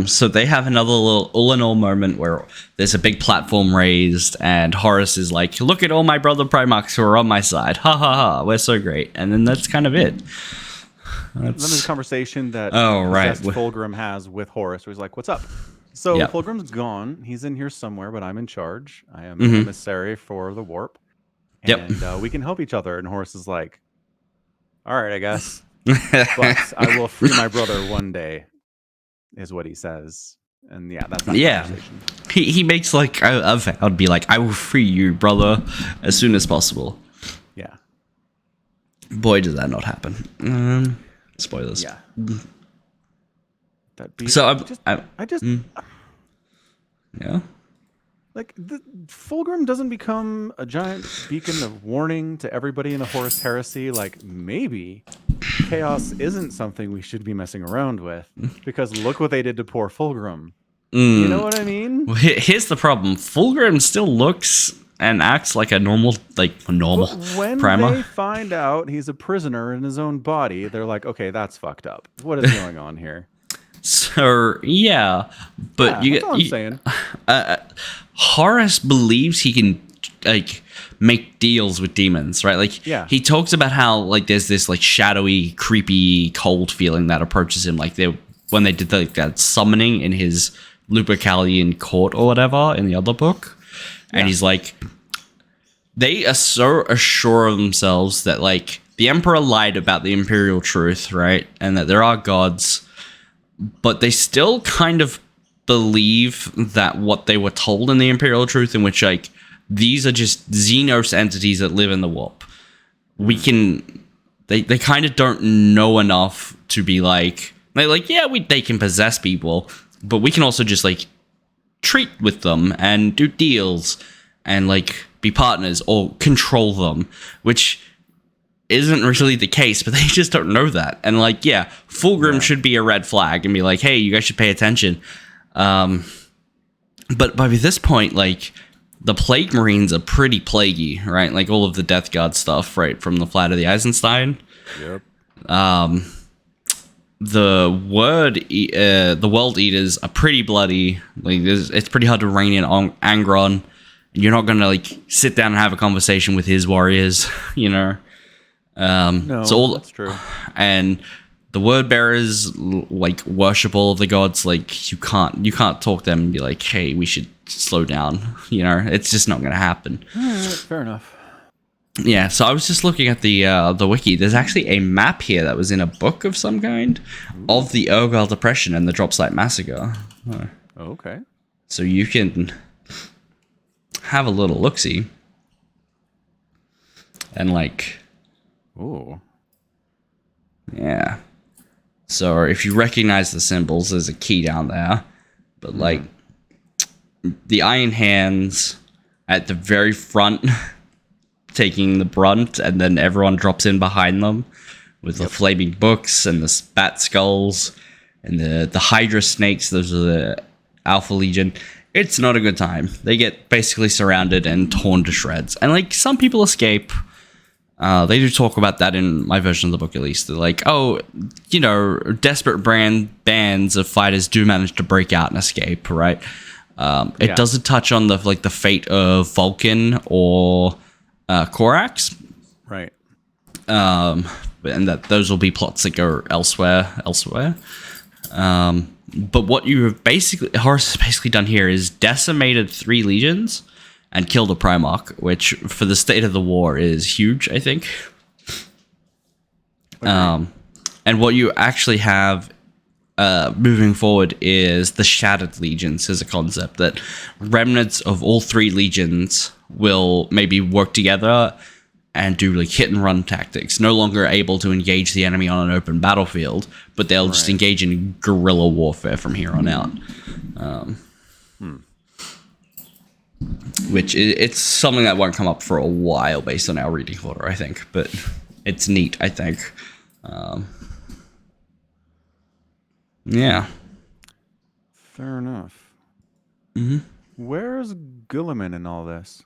So they have another little Ulanor moment where there's a big platform raised, and Horus is like, look at all my brother Primarchs who are on my side. Ha ha ha, we're so great. And then that's kind of it. Then there's a conversation that Fulgrim has with Horus, where he's like, what's up? So Fulgrim's gone. He's in here somewhere, but I'm in charge. I am an emissary for the warp. And we can help each other. And Horus is like, all right, I guess. But I will free my brother one day, is what he says. And that's that conversation. He makes, like, a vow to be like, I will free you, brother, as soon as possible. Yeah. Boy, did that not happen. Spoilers. Yeah. Yeah. Like, Fulgrim doesn't become a giant beacon of warning to everybody in the Horus Heresy. Like, maybe chaos isn't something we should be messing around with, because look what they did to poor Fulgrim. You know what I mean? Well, here's the problem. Fulgrim still looks and acts like a normal when primer. They find out he's a prisoner in his own body, they're like, okay, that's fucked up. What is going on here? So yeah, but that's what I'm saying. Horus believes he can like make deals with demons, right? Like he talks about how like there's this like shadowy, creepy, cold feeling that approaches him, like when they did that summoning in his Lupercalian court or whatever in the other book, and he's like, they are so assured of themselves that like the Emperor lied about the Imperial truth, right, and that there are gods, but they still kind of believe that what they were told in the Imperial truth, in which like these are just Xenos entities that live in the warp. They kind of don't know enough to be like, they can possess people, but we can also just like treat with them and do deals and like be partners or control them, which isn't really the case, but they just don't know that. And like, Fulgrim should be a red flag and be like, hey, you guys should pay attention. But by this point, like, the Plague Marines are pretty plaguey, right? Like all of the Death Guard stuff, right, from the Flight of the Eisenstein. Yep. The World Eaters are pretty bloody. Like, it's pretty hard to rein in Angron. You're not gonna like sit down and have a conversation with his warriors, you know. No, that's true. And the word bearers like worship all of the gods. Like you can't talk to them and be like, hey, we should slow down. You know, it's just not gonna happen. Fair enough. Yeah, so I was just looking at the wiki. There's actually a map here that was in a book of some kind of the Urgal Depression and the Drop Site Massacre. Okay. So you can have a little look-see. And like... Ooh. Yeah. So if you recognize the symbols, there's a key down there. But like, the Iron Hands at the very front... taking the brunt, and then everyone drops in behind them with the flaming books and the bat skulls and the Hydra snakes. Those are the Alpha Legion. It's not a good time. They get basically surrounded and torn to shreds. And like, some people escape. They do talk about that in my version of the book, at least. They're like, oh, you know, desperate bands of fighters do manage to break out and escape, right? It doesn't touch on the fate of Vulcan or Korax, right? And that those will be plots that go elsewhere. But what you have Horus has basically done here is decimated 3 legions and killed a Primarch, which for the state of the war is huge, I think. And what you actually have moving forward is the Shattered Legions as a concept, that remnants of all 3 legions will maybe work together and do like hit and run tactics, no longer able to engage the enemy on an open battlefield, but they'll just engage in guerrilla warfare from here on out. Which it's something that won't come up for a while based on our reading order, I think, but it's neat, I think. Yeah. Fair enough. Mm-hmm. Where's Guilliman in all this?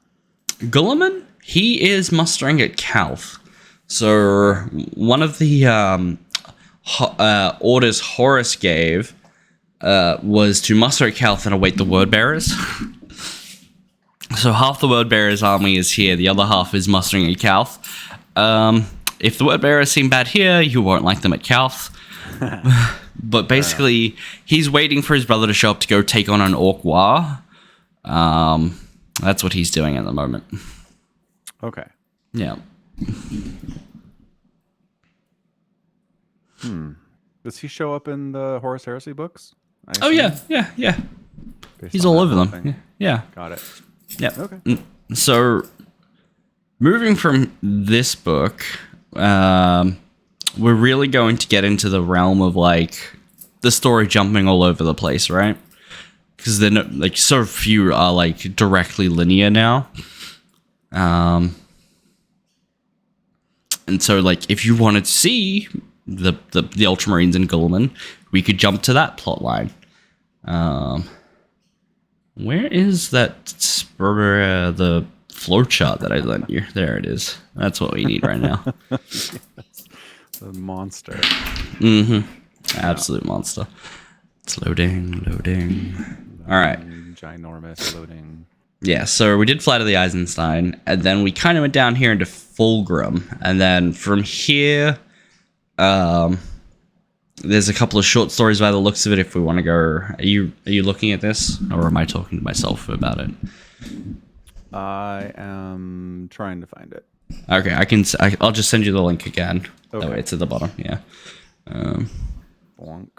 Guilliman? He is mustering at Calth. So one of the orders Horus gave was to muster at Calth and await the word bearers. So half the word bearers' army is here, the other half is mustering at Calth. If the word bearers seem bad here, you won't like them at Calth. But basically, he's waiting for his brother to show up to go take on an Orc War. That's what he's doing at the moment. Okay. Yeah. Does he show up in the Horus Heresy books? Oh, yeah. He's all over them. Yeah. Got it. Yeah. Okay. So, moving from this book, we're really going to get into the realm of like the story jumping all over the place, right? Because then like so few are like directly linear now. And so like if you wanted to see the Ultramarines and Guilliman, we could jump to that plot line. Where is that the flowchart that I lent you? There it is. That's what we need right now. Yes. The monster. Mm-hmm. Absolute monster. It's loading. All right. Ginormous loading. Yeah, so we did Flight of the Eisenstein, and then we kind of went down here into Fulgrim, and then from here, there's a couple of short stories by the looks of it. If we want to go, are you looking at this, or am I talking to myself about it? I am trying to find it. Okay, I'll just send you the link again. Okay. That way it's at the bottom. Yeah. Bonk.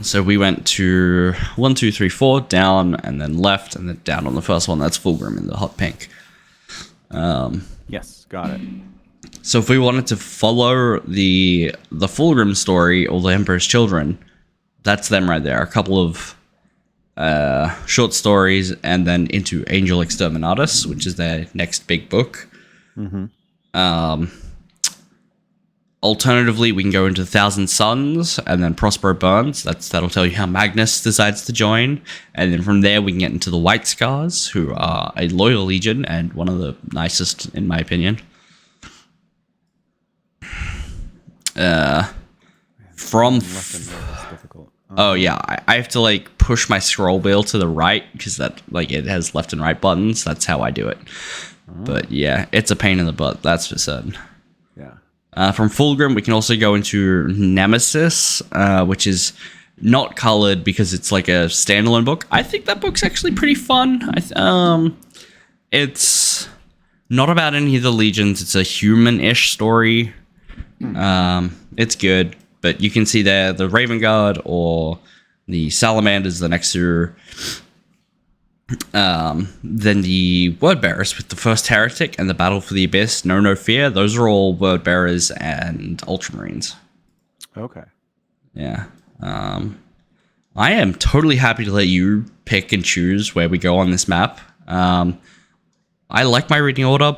So we went to 1, 2, 3, 4 down, and then left, and then down on the first one. That's Fulgrim in the hot pink. Yes, got it. So if we wanted to follow the Fulgrim story, or the Emperor's Children, that's them right there. A couple of short stories, and then into Angel Exterminatus, which is their next big book. Alternatively, we can go into Thousand Suns, and then Prospero Burns. That'll tell you how Magnus decides to join. And then from there, we can get into the White Scars, who are a loyal legion, and one of the nicest, in my opinion. Oh yeah, I have to like push my scroll wheel to the right, because that it has left and right buttons. That's how I do it. But yeah, it's a pain in the butt, that's for certain. Yeah. From Fulgrim, we can also go into Nemesis, which is not colored because it's like a standalone book. I think that book's actually pretty fun. It's not about any of the legions. It's a human-ish story. It's good, but you can see there the Raven Guard or the Salamanders, the next to then the Word Bearers with the first Heretic and the Battle for the Abyss. No Fear. Those are all Word Bearers and Ultramarines. Okay. Yeah. I am totally happy to let you pick and choose where we go on this map. I like my reading order,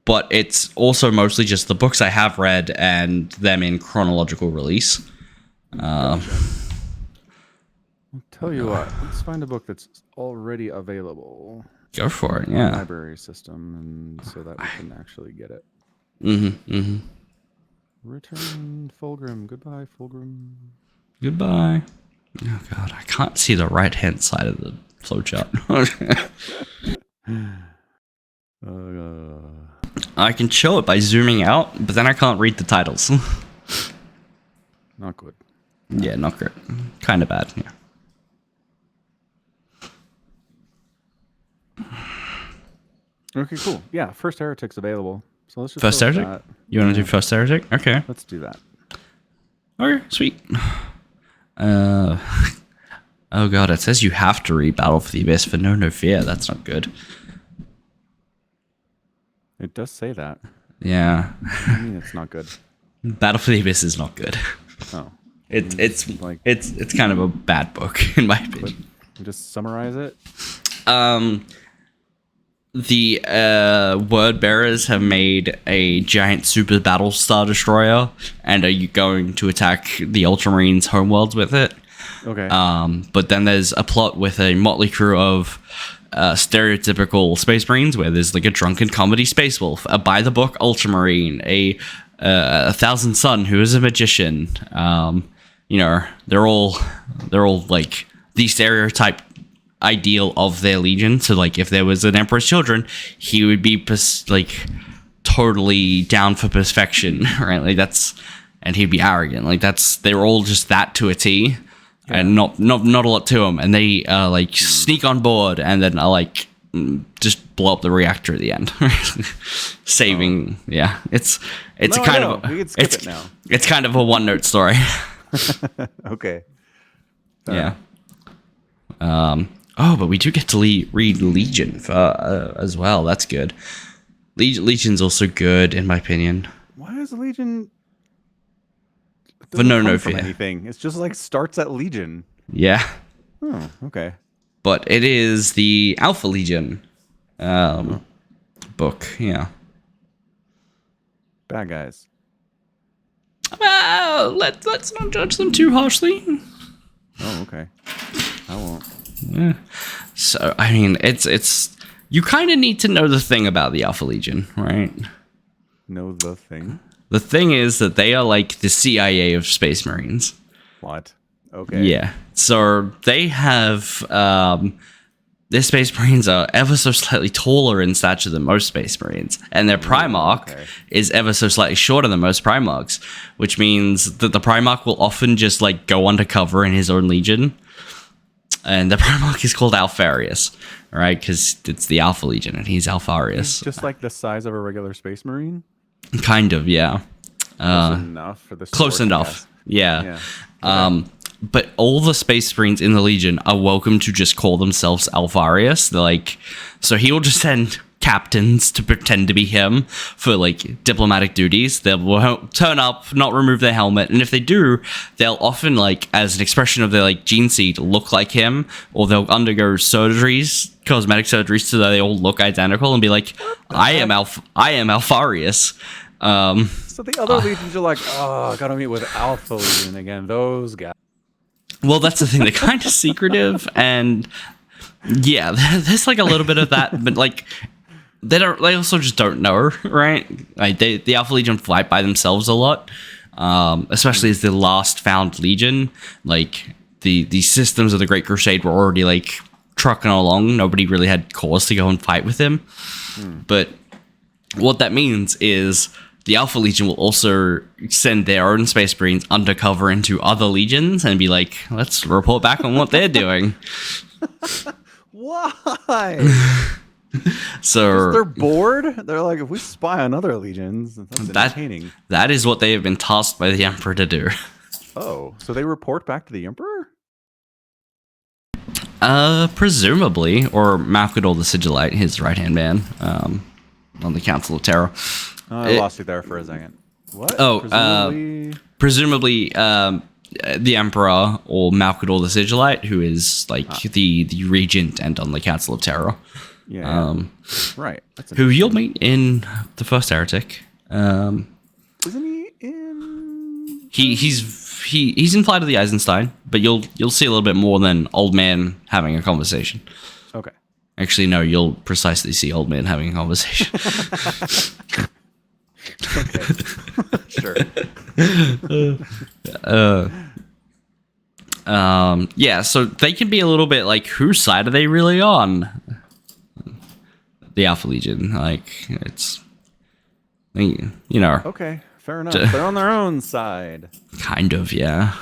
but it's also mostly just the books I have read and them in chronological release. I'll tell you what, let's find a book that's already available. Go for it, yeah. Library system, and so that we can actually get it. Return Fulgrim. Goodbye, Fulgrim. Goodbye. Oh god, I can't see the right-hand side of the flowchart. I can show it by zooming out, but then I can't read the titles. Not good. Yeah, not great. Kind of bad, yeah. Okay, cool. Yeah, First Heretic's available. So let's just First Heretic? You want to do First Heretic? Okay. Let's do that. Okay, sweet. Oh god, it says you have to read Battle for the Abyss for No Fear. That's not good. It does say that. Yeah. I mean, it's not good. Battle for the Abyss is not good. Oh. It's kind of a bad book in my opinion. Just summarize it. The Word Bearers have made a giant super battle star destroyer and are going to attack the Ultramarines' homeworlds with it. Okay. But then there's a plot with a motley crew of stereotypical Space Marines where there's like a drunken comedy Space Wolf, a by the book Ultramarine, a Thousand Sun who is a magician. They're all like the stereotype ideal of their legion. So like if there was an Emperor's Children, he would be like totally down for perfection, right? Like and he'd be arrogant. Like they're all just that to a T. Yeah. And not a lot to them, and they sneak on board, and then just blow up the reactor at the end, saving. Oh. Yeah, it's kind of a one note story. Okay. Yeah. But we do get to read Legion as well. That's good. Legion's also good in my opinion. Why is Legion? For No Fear. Anything. It's just like starts at Legion. Yeah. Oh, okay. But it is the Alpha Legion book. Yeah. Bad guys. Well, let's not judge them too harshly. Oh, okay. I won't. Yeah. So I mean, it's you kind of need to know the thing about the Alpha Legion, right? know the thing? The thing is that they are like the CIA of Space Marines. What? Okay. Yeah. So they have their Space Marines are ever so slightly taller in stature than most Space Marines, and their Primarch is ever so slightly shorter than most Primarchs, which means that the Primarch will often just like go undercover in his own legion. And the Primarch is called Alfarius, right? Because it's the Alpha Legion, and he's Alfarius. He's just like the size of a regular Space Marine? Kind of, yeah. Close enough for the close enough, yeah. Okay. But all the Space Marines in the Legion are welcome to just call themselves Alfarius. They're like, so he will just send captains to pretend to be him for like diplomatic duties. They'll turn up, not remove their helmet, and if they do, they'll often, like, as an expression of their like gene seed, look like him, or they'll undergo surgeries, cosmetic surgeries, so that they all look identical and be like, I am Alfarius. So the other legions are like, oh, I gotta meet with Alpha Legion again. Those guys. Well, that's the thing. They're kind of secretive, and yeah, there's like a little bit of that, but like they also just don't know, right? Like the Alpha Legion fight by themselves a lot, especially as the last found Legion. Like the systems of the Great Crusade were already like trucking along. Nobody really had cause to go and fight with him. But what that means is the Alpha Legion will also send their own Space Marines undercover into other legions and be like, let's report back on what they're doing. Why? So they're bored. They're like, if we spy on other legions, that's entertaining. That is what they have been tasked by the Emperor to do. Oh, so they report back to the Emperor? Presumably, or Malkador the Sigillite, his right-hand man, on the Council of Terror. I lost you there for a second. What? Oh, presumably the Emperor or Malkador the Sigillite, who is like the regent and on the Council of Terror. Yeah. Right. Who you'll meet in the First Heretic. Isn't he in? He's in Flight of the Eisenstein, but you'll see a little bit more than old man having a conversation. Okay. Actually, no, you'll precisely see old man having a conversation. Okay. Sure. Yeah, so they can be a little bit like, whose side are they really on? The Alpha Legion, like, it's, you know. Okay, fair enough. They're on their own side. Kind of, yeah.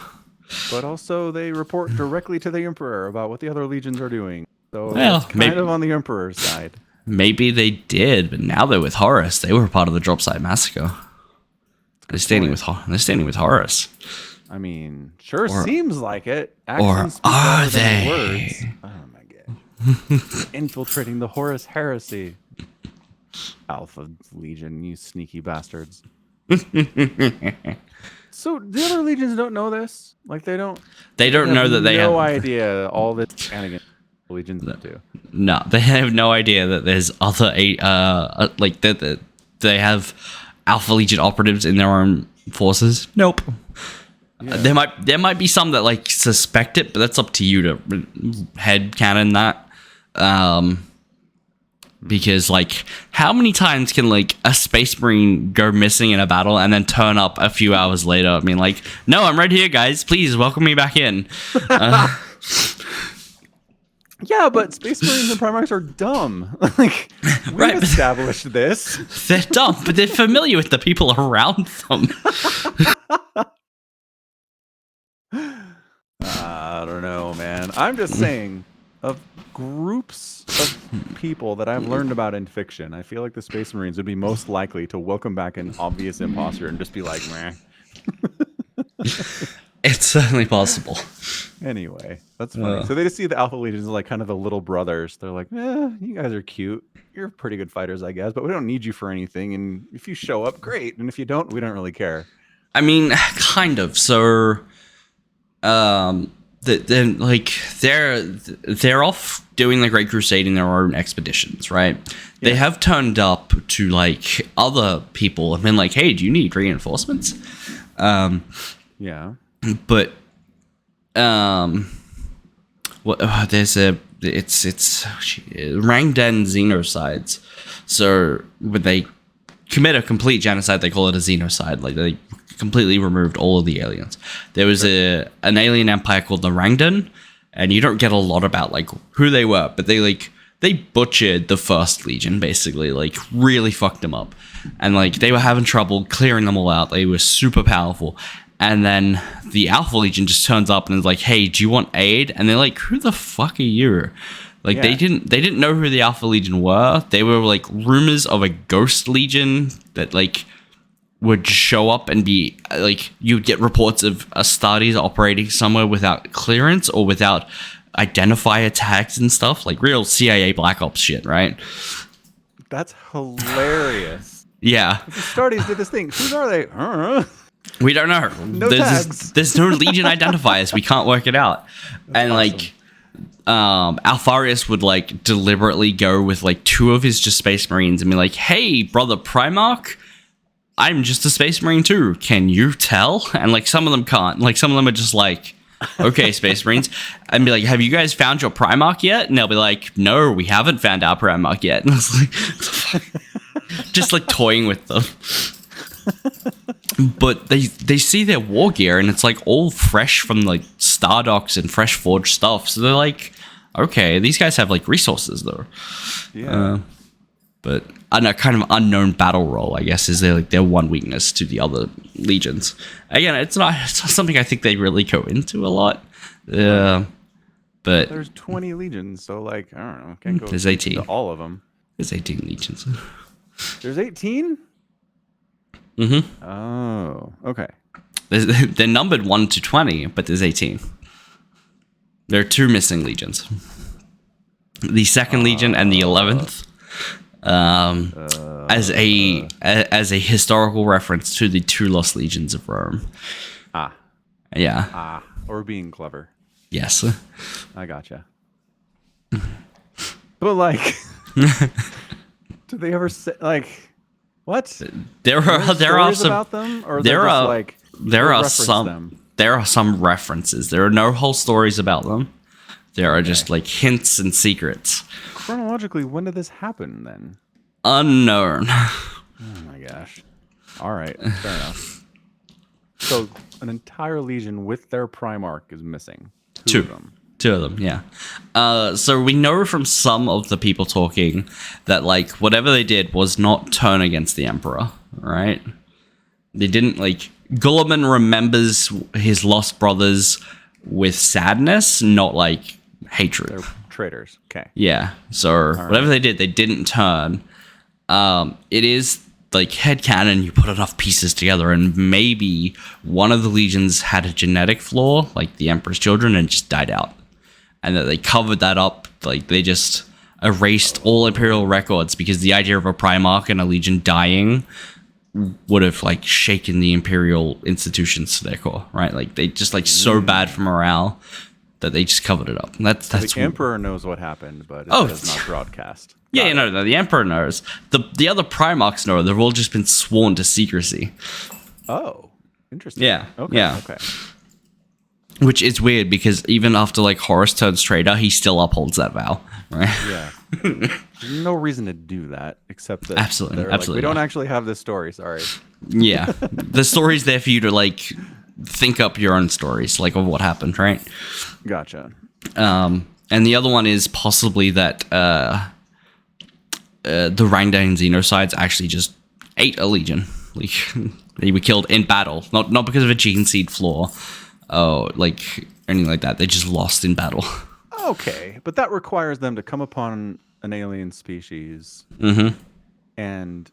But also they report directly to the Emperor about what the other legions are doing. So well, it's kind of on the Emperor's side. Maybe they did, but now they're with Horus. They were part of the Dropsite Massacre. They're standing with Horus. I mean, sure seems like it. Actions or are they? Words. Oh my god! Infiltrating the Horus Heresy. Alpha Legion, you sneaky bastards. So the other legions don't know this. Like they don't. They don't know that they have no idea all this shenanigans legions do. No, they have no idea that there's other like that they have Alpha Legion operatives in their own forces. Nope. Yeah. There might be some that like suspect it, but that's up to you to headcanon that. Because like, how many times can like a Space Marine go missing in a battle and then turn up a few hours later? I mean, like, no, I'm right here, guys. Please welcome me back in. Yeah, but Space Marines and Primarchs are dumb. Like, we've established this. They're dumb, but they're familiar with the people around them. I don't know, man. I'm just saying, of groups of people that I've learned about in fiction, I feel like the Space Marines would be most likely to welcome back an obvious imposter and just be like, meh. It's certainly possible. Anyway, that's funny. So they just see the Alpha Legions as like kind of the little brothers. They're like, you guys are cute. You're pretty good fighters, I guess, but we don't need you for anything. And if you show up, great. And if you don't, we don't really care. I mean, kind of. So, then like they're off doing the Great Crusade in their own expeditions, right? Yeah. They have turned up to like other people and been like, hey, do you need reinforcements? Yeah. But there's it's Rangden xenocides. So when they commit a complete genocide. They call it a xenocide. Like they completely removed all of the aliens. There was an alien empire called the Rangdan, and you don't get a lot about like who they were, but they butchered the First Legion, basically, like really fucked them up. And like they were having trouble clearing them all out. They were super powerful. And then the Alpha Legion just turns up and is like, "Hey, do you want aid?" And they're like, "Who the fuck are you?" Like they didn't know who the Alpha Legion were. They were like rumors of a ghost legion that like would show up and be like, you'd get reports of Astartes operating somewhere without clearance or without identifier tags and stuff, like real CIA Black Ops shit, right? That's hilarious. Yeah. The Astartes did this thing. Who are they? We don't know. No tags. There's no Legion identifiers. We can't work it out. That's and awesome. Like Alfarius would like deliberately go with like 2 of his just Space Marines and be like, "Hey, brother Primarch, I'm just a Space Marine too. Can you tell?" And like some of them can't. Like some of them are just like, "Okay, Space Marines," and be like, "Have you guys found your Primarch yet?" And they'll be like, "No, we haven't found our Primarch yet." And it's like, just like toying with them. But they see their war gear and it's like all fresh from like Stardocs and fresh forged stuff. So they're like, okay, these guys have like resources though. Yeah. But a kind of unknown battle role, I guess, is their one weakness to the other legions. Again, it's not something I think they really go into a lot. But there's 20 legions, so like I don't know. Can't go there's 18. To all of them. There's 18 legions. There's 18. Mm-hmm. Oh, okay. They're numbered 1 to 20, but there's 18. There are 2 missing legions. The 2nd Legion and the 11th. As a historical reference to the 2 lost legions of Rome. Yeah. Or being clever. Yes. I gotcha. But like, do they ever say like? What? There are some about them, or there are like there are some references. There are no whole stories about them. There are just like hints and secrets. Chronologically, when did this happen then? Unknown. Oh my gosh. All right, fair enough. So an entire legion with their Primarch is missing. 2 of them. 2 of them, yeah. So we know from some of the people talking that like whatever they did was not turn against the Emperor, right? They didn't like. Gulliman remembers his lost brothers with sadness, not like hatred. They're traitors. Okay. Yeah. So whatever they did, they didn't turn. It is like headcanon, you put enough pieces together and maybe one of the legions had a genetic flaw, like the Emperor's children, and just died out. And that they covered that up, like they just erased all Imperial records because the idea of a Primarch and a legion dying would have like shaken the Imperial institutions to their core, right? Like they just like so bad for morale that they just covered it up. And that's the Emperor knows what happened, but it does not broadcast. Yeah, no, the Emperor knows. The other Primarchs know. They've all just been sworn to secrecy. Oh, interesting. Yeah. Okay. Yeah. Okay. Which is weird because even after like Horus turns traitor, he still upholds that vow, right? Yeah. There's no reason to do that except that absolutely. Like, we don't actually have this story. Sorry. Yeah, the story's there for you to like think up your own stories, like of what happened, right? Gotcha. And the other one is possibly that the Rangdan Xenocides actually just ate a legion. Like they were killed in battle, not because of a gene seed flaw. Oh, like anything like that. They just lost in battle. Okay, but that requires them to come upon an alien species. Mm-hmm. And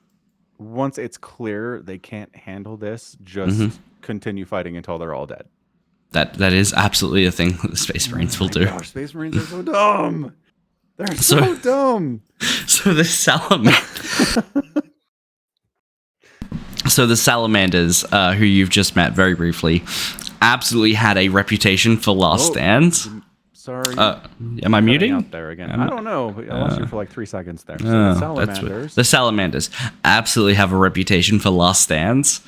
once it's clear they can't handle this, just continue fighting until they're all dead. That is absolutely a thing that the Space Marines will do. Gosh, Space Marines are so dumb. They're so dumb. So the Salamanders, who you've just met very briefly, absolutely had a reputation for last stands. Sorry. Am I muting? Out there again. I don't know. I lost you for like 3 seconds there. So the Salamanders absolutely have a reputation for last stands.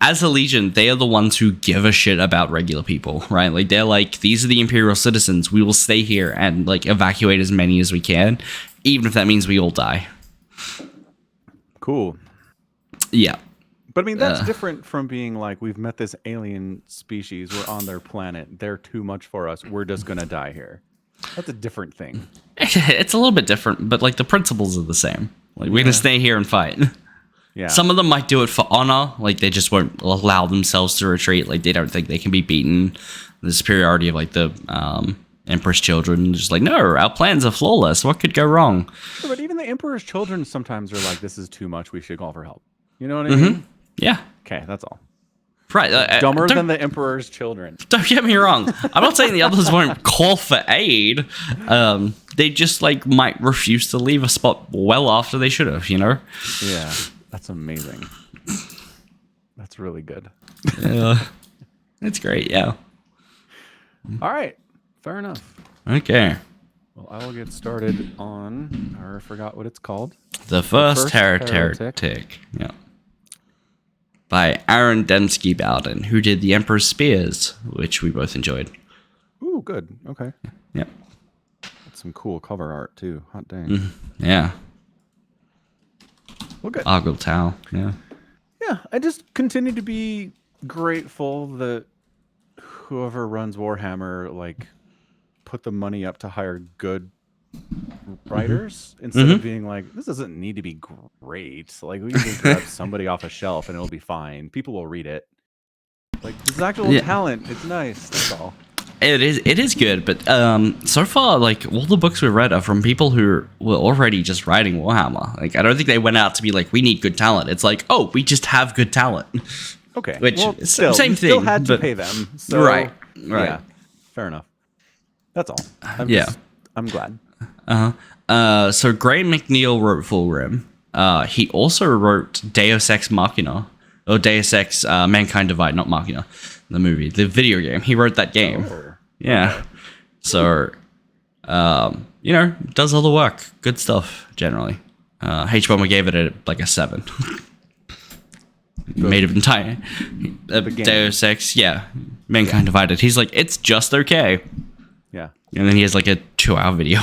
As a legion, they are the ones who give a shit about regular people, right? Like they're like, these are the Imperial citizens. We will stay here and like evacuate as many as we can, even if that means we all die. Cool. Yeah. But I mean, that's different from being like, we've met this alien species, we're on their planet, they're too much for us, we're just gonna die here. That's a different thing. It's a little bit different, but like the principles are the same. Like we're gonna stay here and fight. Yeah. Some of them might do it for honor, like they just won't allow themselves to retreat. Like they don't think they can be beaten. The superiority of like the Emperor's children, just like, no, our plans are flawless. What could go wrong? Sure, but even the Emperor's children sometimes are like, this is too much. We should call for help. You know what I mean? Yeah. Okay, that's all. Right. Dumber than the Emperor's children. Don't get me wrong. I'm not saying the others won't call for aid. They just like might refuse to leave a spot well after they should have, you know? Yeah. That's amazing. That's really good. It's great, yeah. All right. Fair enough. Okay. Well, I will get started on, I forgot what it's called. The First Heretic. Yeah. By Aaron Densky Bowden, who did The Emperor's Spears, which we both enjoyed. Ooh, good. Okay. Yeah. That's some cool cover art, too. Hot dang. Yeah. Well, good. Argyle Tau. Yeah. Yeah. I just continue to be grateful that whoever runs Warhammer, like, put the money up to hire good writers instead of being like, this doesn't need to be great. Like, we can just grab somebody off a shelf and it'll be fine. People will read it. Like, this is actual talent. It's nice. That's all. It is good, but so far, like, all the books we've read are from people who were already just writing Warhammer. Like, I don't think they went out to be like, we need good talent. It's like, oh, we just have good talent. Okay. Which, well, still, same thing. Still had to pay them. So, right. Yeah. Fair enough. That's all. I'm glad. So Graham McNeill wrote Fulgrim. He also wrote Deus Ex Machina, or Deus Ex Mankind Divide, not Machina, the movie, the video game. He wrote that game. Oh, yeah. Okay. So, you know, does all the work. Good stuff, generally. H1 gave it like a 7. Made of entire Deus Ex, Mankind Divided. He's like, it's just okay. Yeah. And then he has like a 2-hour video.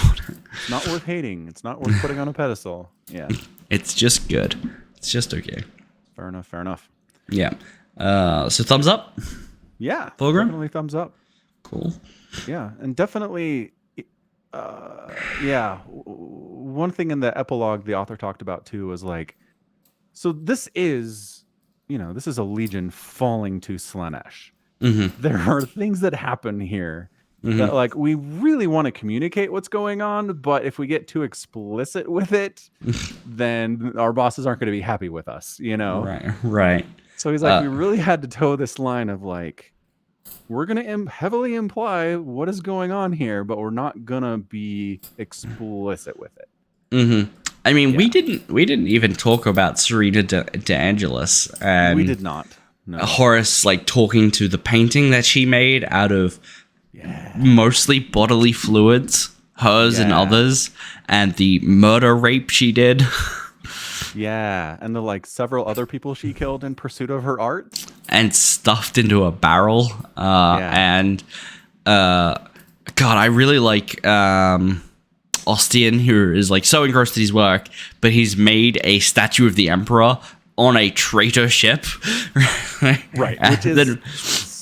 It's not worth hating. It's not worth putting on a pedestal. Yeah. It's just good. It's just okay. Fair enough. Fair enough. Yeah. So thumbs up? Yeah. Fulgrim? Definitely thumbs up. Cool. Yeah. And definitely, one thing in the epilogue the author talked about too was like, so this is, this is a legion falling to Slaanesh. There are things that happen here that, like, we really want to communicate what's going on, but if we get too explicit with it, then our bosses aren't going to be happy with us, Right. So he's like, we really had to toe this line of like, we're going to heavily imply what is going on here, but we're not going to be explicit with it. I mean, we didn't even talk about Serena de Angelis, and we did not. No. Horus, like, talking to the painting that she made out of mostly bodily fluids, hers and others, and the murder rape she did. Yeah, and the like several other people she killed in pursuit of her art and stuffed into a barrel. And God, I really like Ostian, who is like so engrossed in his work, but he's made a statue of the Emperor on a traitor ship. Right, which is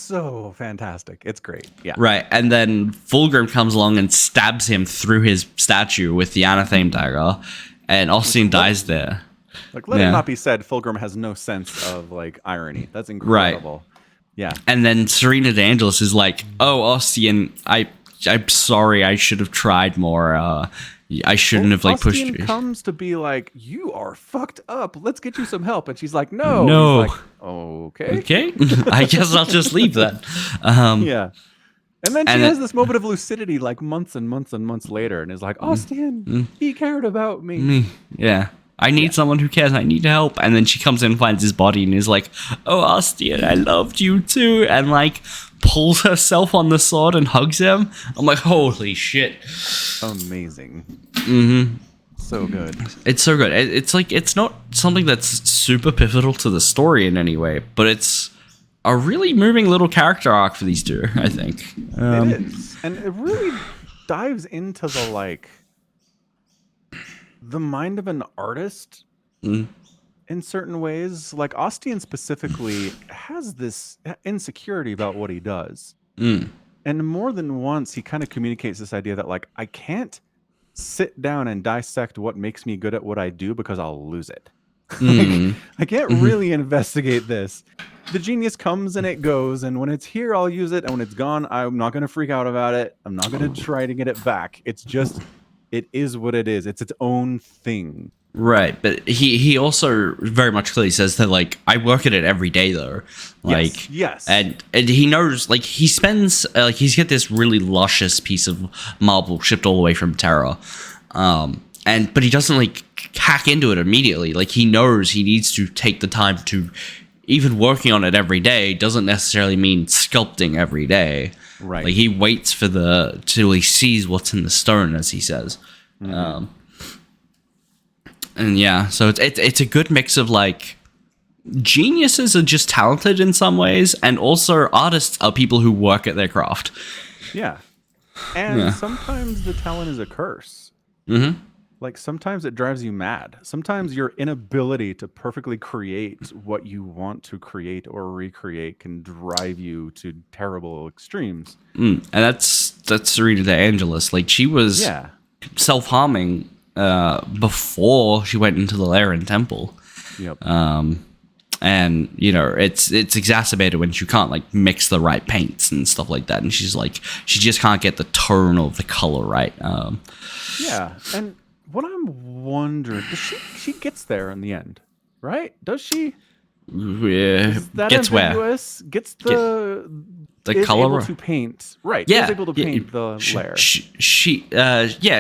so fantastic. It's great. Yeah. Right, and then Fulgrim comes along and stabs him through his statue with the anathema dagger, and Ostian dies there. Like, let it not be said, Fulgrim has no sense of like irony. That's incredible. Right. Yeah. And then Serena de Angelis is like, "Oh, Ostian, I'm sorry. I should have tried more. I shouldn't have like pushed you." Comes to be like, "You are fucked up. Let's get you some help." And she's like, "No." He's like, okay. I guess I'll just leave then. Yeah. And then she has this moment of lucidity like months and months and months later and is like, Ostian, he cared about me. Yeah. I need someone who cares. I need help. And then she comes in and finds his body and is like, "Oh, Ostian, I loved you too." And like pulls herself on the sword and hugs him. I'm like, holy shit. Amazing. So good. It's so good. It's like, it's not something that's super pivotal to the story in any way, but it's a really moving little character arc for these two, I think. It is. And it really dives into the like, the mind of an artist in certain ways. Like Ostian specifically has this insecurity about what he does. And more than once, he kind of communicates this idea that, like, I can't sit down and dissect what makes me good at what I do because I'll lose it. Like, I can't really investigate this. The genius comes and it goes, and when it's here, I'll use it, and when it's gone, I'm not going to freak out about it. I'm not going to try to get it back. It's just, it is what it is. It's its own thing. Right, but he also very much clearly says that, like, I work at it every day though, like, yes. and he knows, like, he spends like he's got this really luscious piece of marble shipped all the way from Terra, but he doesn't like hack into it immediately. Like, he knows he needs to take the time to, even working on it every day doesn't necessarily mean sculpting every day. Right, like he waits for till he sees what's in the stone, as he says. And yeah, so it's a good mix of, like, geniuses are just talented in some ways, and also artists are people who work at their craft. Yeah. And sometimes the talent is a curse. Like, sometimes it drives you mad. Sometimes your inability to perfectly create what you want to create or recreate can drive you to terrible extremes. And that's Serena de Angelis. Like, she was self-harming before she went into the Laren Temple. Yep. And you know, it's exacerbated when she can't, like, mix the right paints and stuff like that, and she's like, she just can't get the tone of the color right. Yeah, and what I'm wondering, she gets there in the end, right? Does she? Yeah. Is that gets ambiguous? where? Gets the is color able to paint, right? Yeah, is able to paint the lair.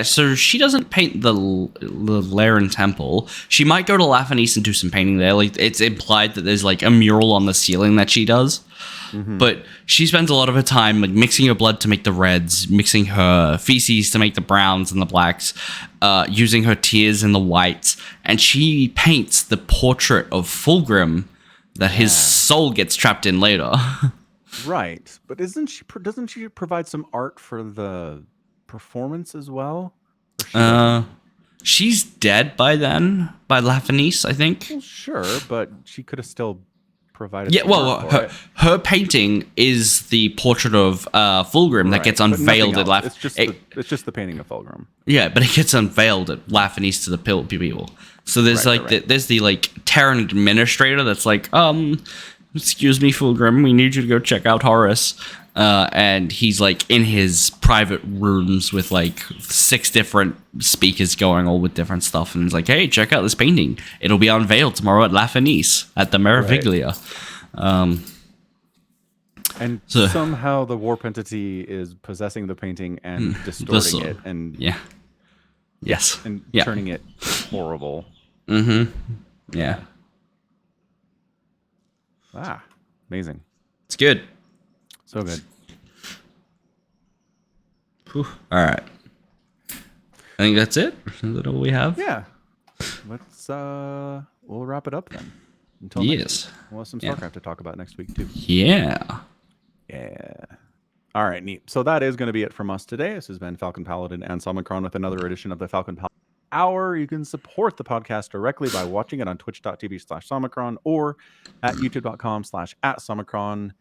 So she doesn't paint the Laren Temple. She might go to Lafanice and do some painting there. Like, it's implied that there's, like, a mural on the ceiling that she does. But she spends a lot of her time, like, mixing her blood to make the reds, mixing her feces to make the browns and the blacks, using her tears and the whites, and she paints the portrait of Fulgrim that his soul gets trapped in later. Right, but doesn't she provide some art for the performance as well? She's dead by then, by Lafanice, I think. Well, sure, but she could have still provided. Yeah, well, her painting is the portrait of Fulgrim that gets unveiled at Lafanice. It's just the painting of Fulgrim. Yeah, but it gets unveiled at Lafanice to the people. So there's there's the, like, Terran administrator that's like, excuse me, Fulgrim, we need you to go check out Horus. And he's, like, in his private rooms with, like, 6 different speakers going all with different stuff, and he's like, hey, check out this painting. It'll be unveiled tomorrow at Lafanice at the Meraviglia. And somehow the warp entity is possessing the painting and distorting it, and turning it horrible. Yeah. Amazing. It's good. So good. Whew. All right. I think that's it. Is that all we have? Yeah. Let's we'll wrap it up then. Until next week. We'll have some StarCraft to talk about next week too. Yeah. All right, neat. So that is going to be it from us today. This has been Falcon Paladin and Somicron with another edition of the Falcon Paladin Hour. You can support the podcast directly by watching it on twitch.tv/Somicron or at youtube.com/@Somicron.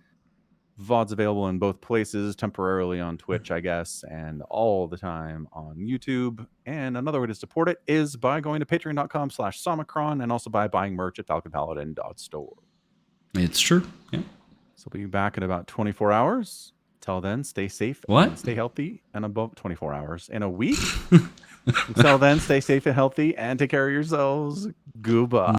VOD's available in both places, temporarily on Twitch, I guess, and all the time on YouTube. And another way to support it is by going to patreon.com/Somicron, and also by buying merch at falconpaladin.store. It's true. Yeah. So we'll be back in about 24 hours. Till then, stay safe. What? Stay healthy, and above 24 hours in a week. Until then, stay safe and healthy, and take care of yourselves. Goodbye.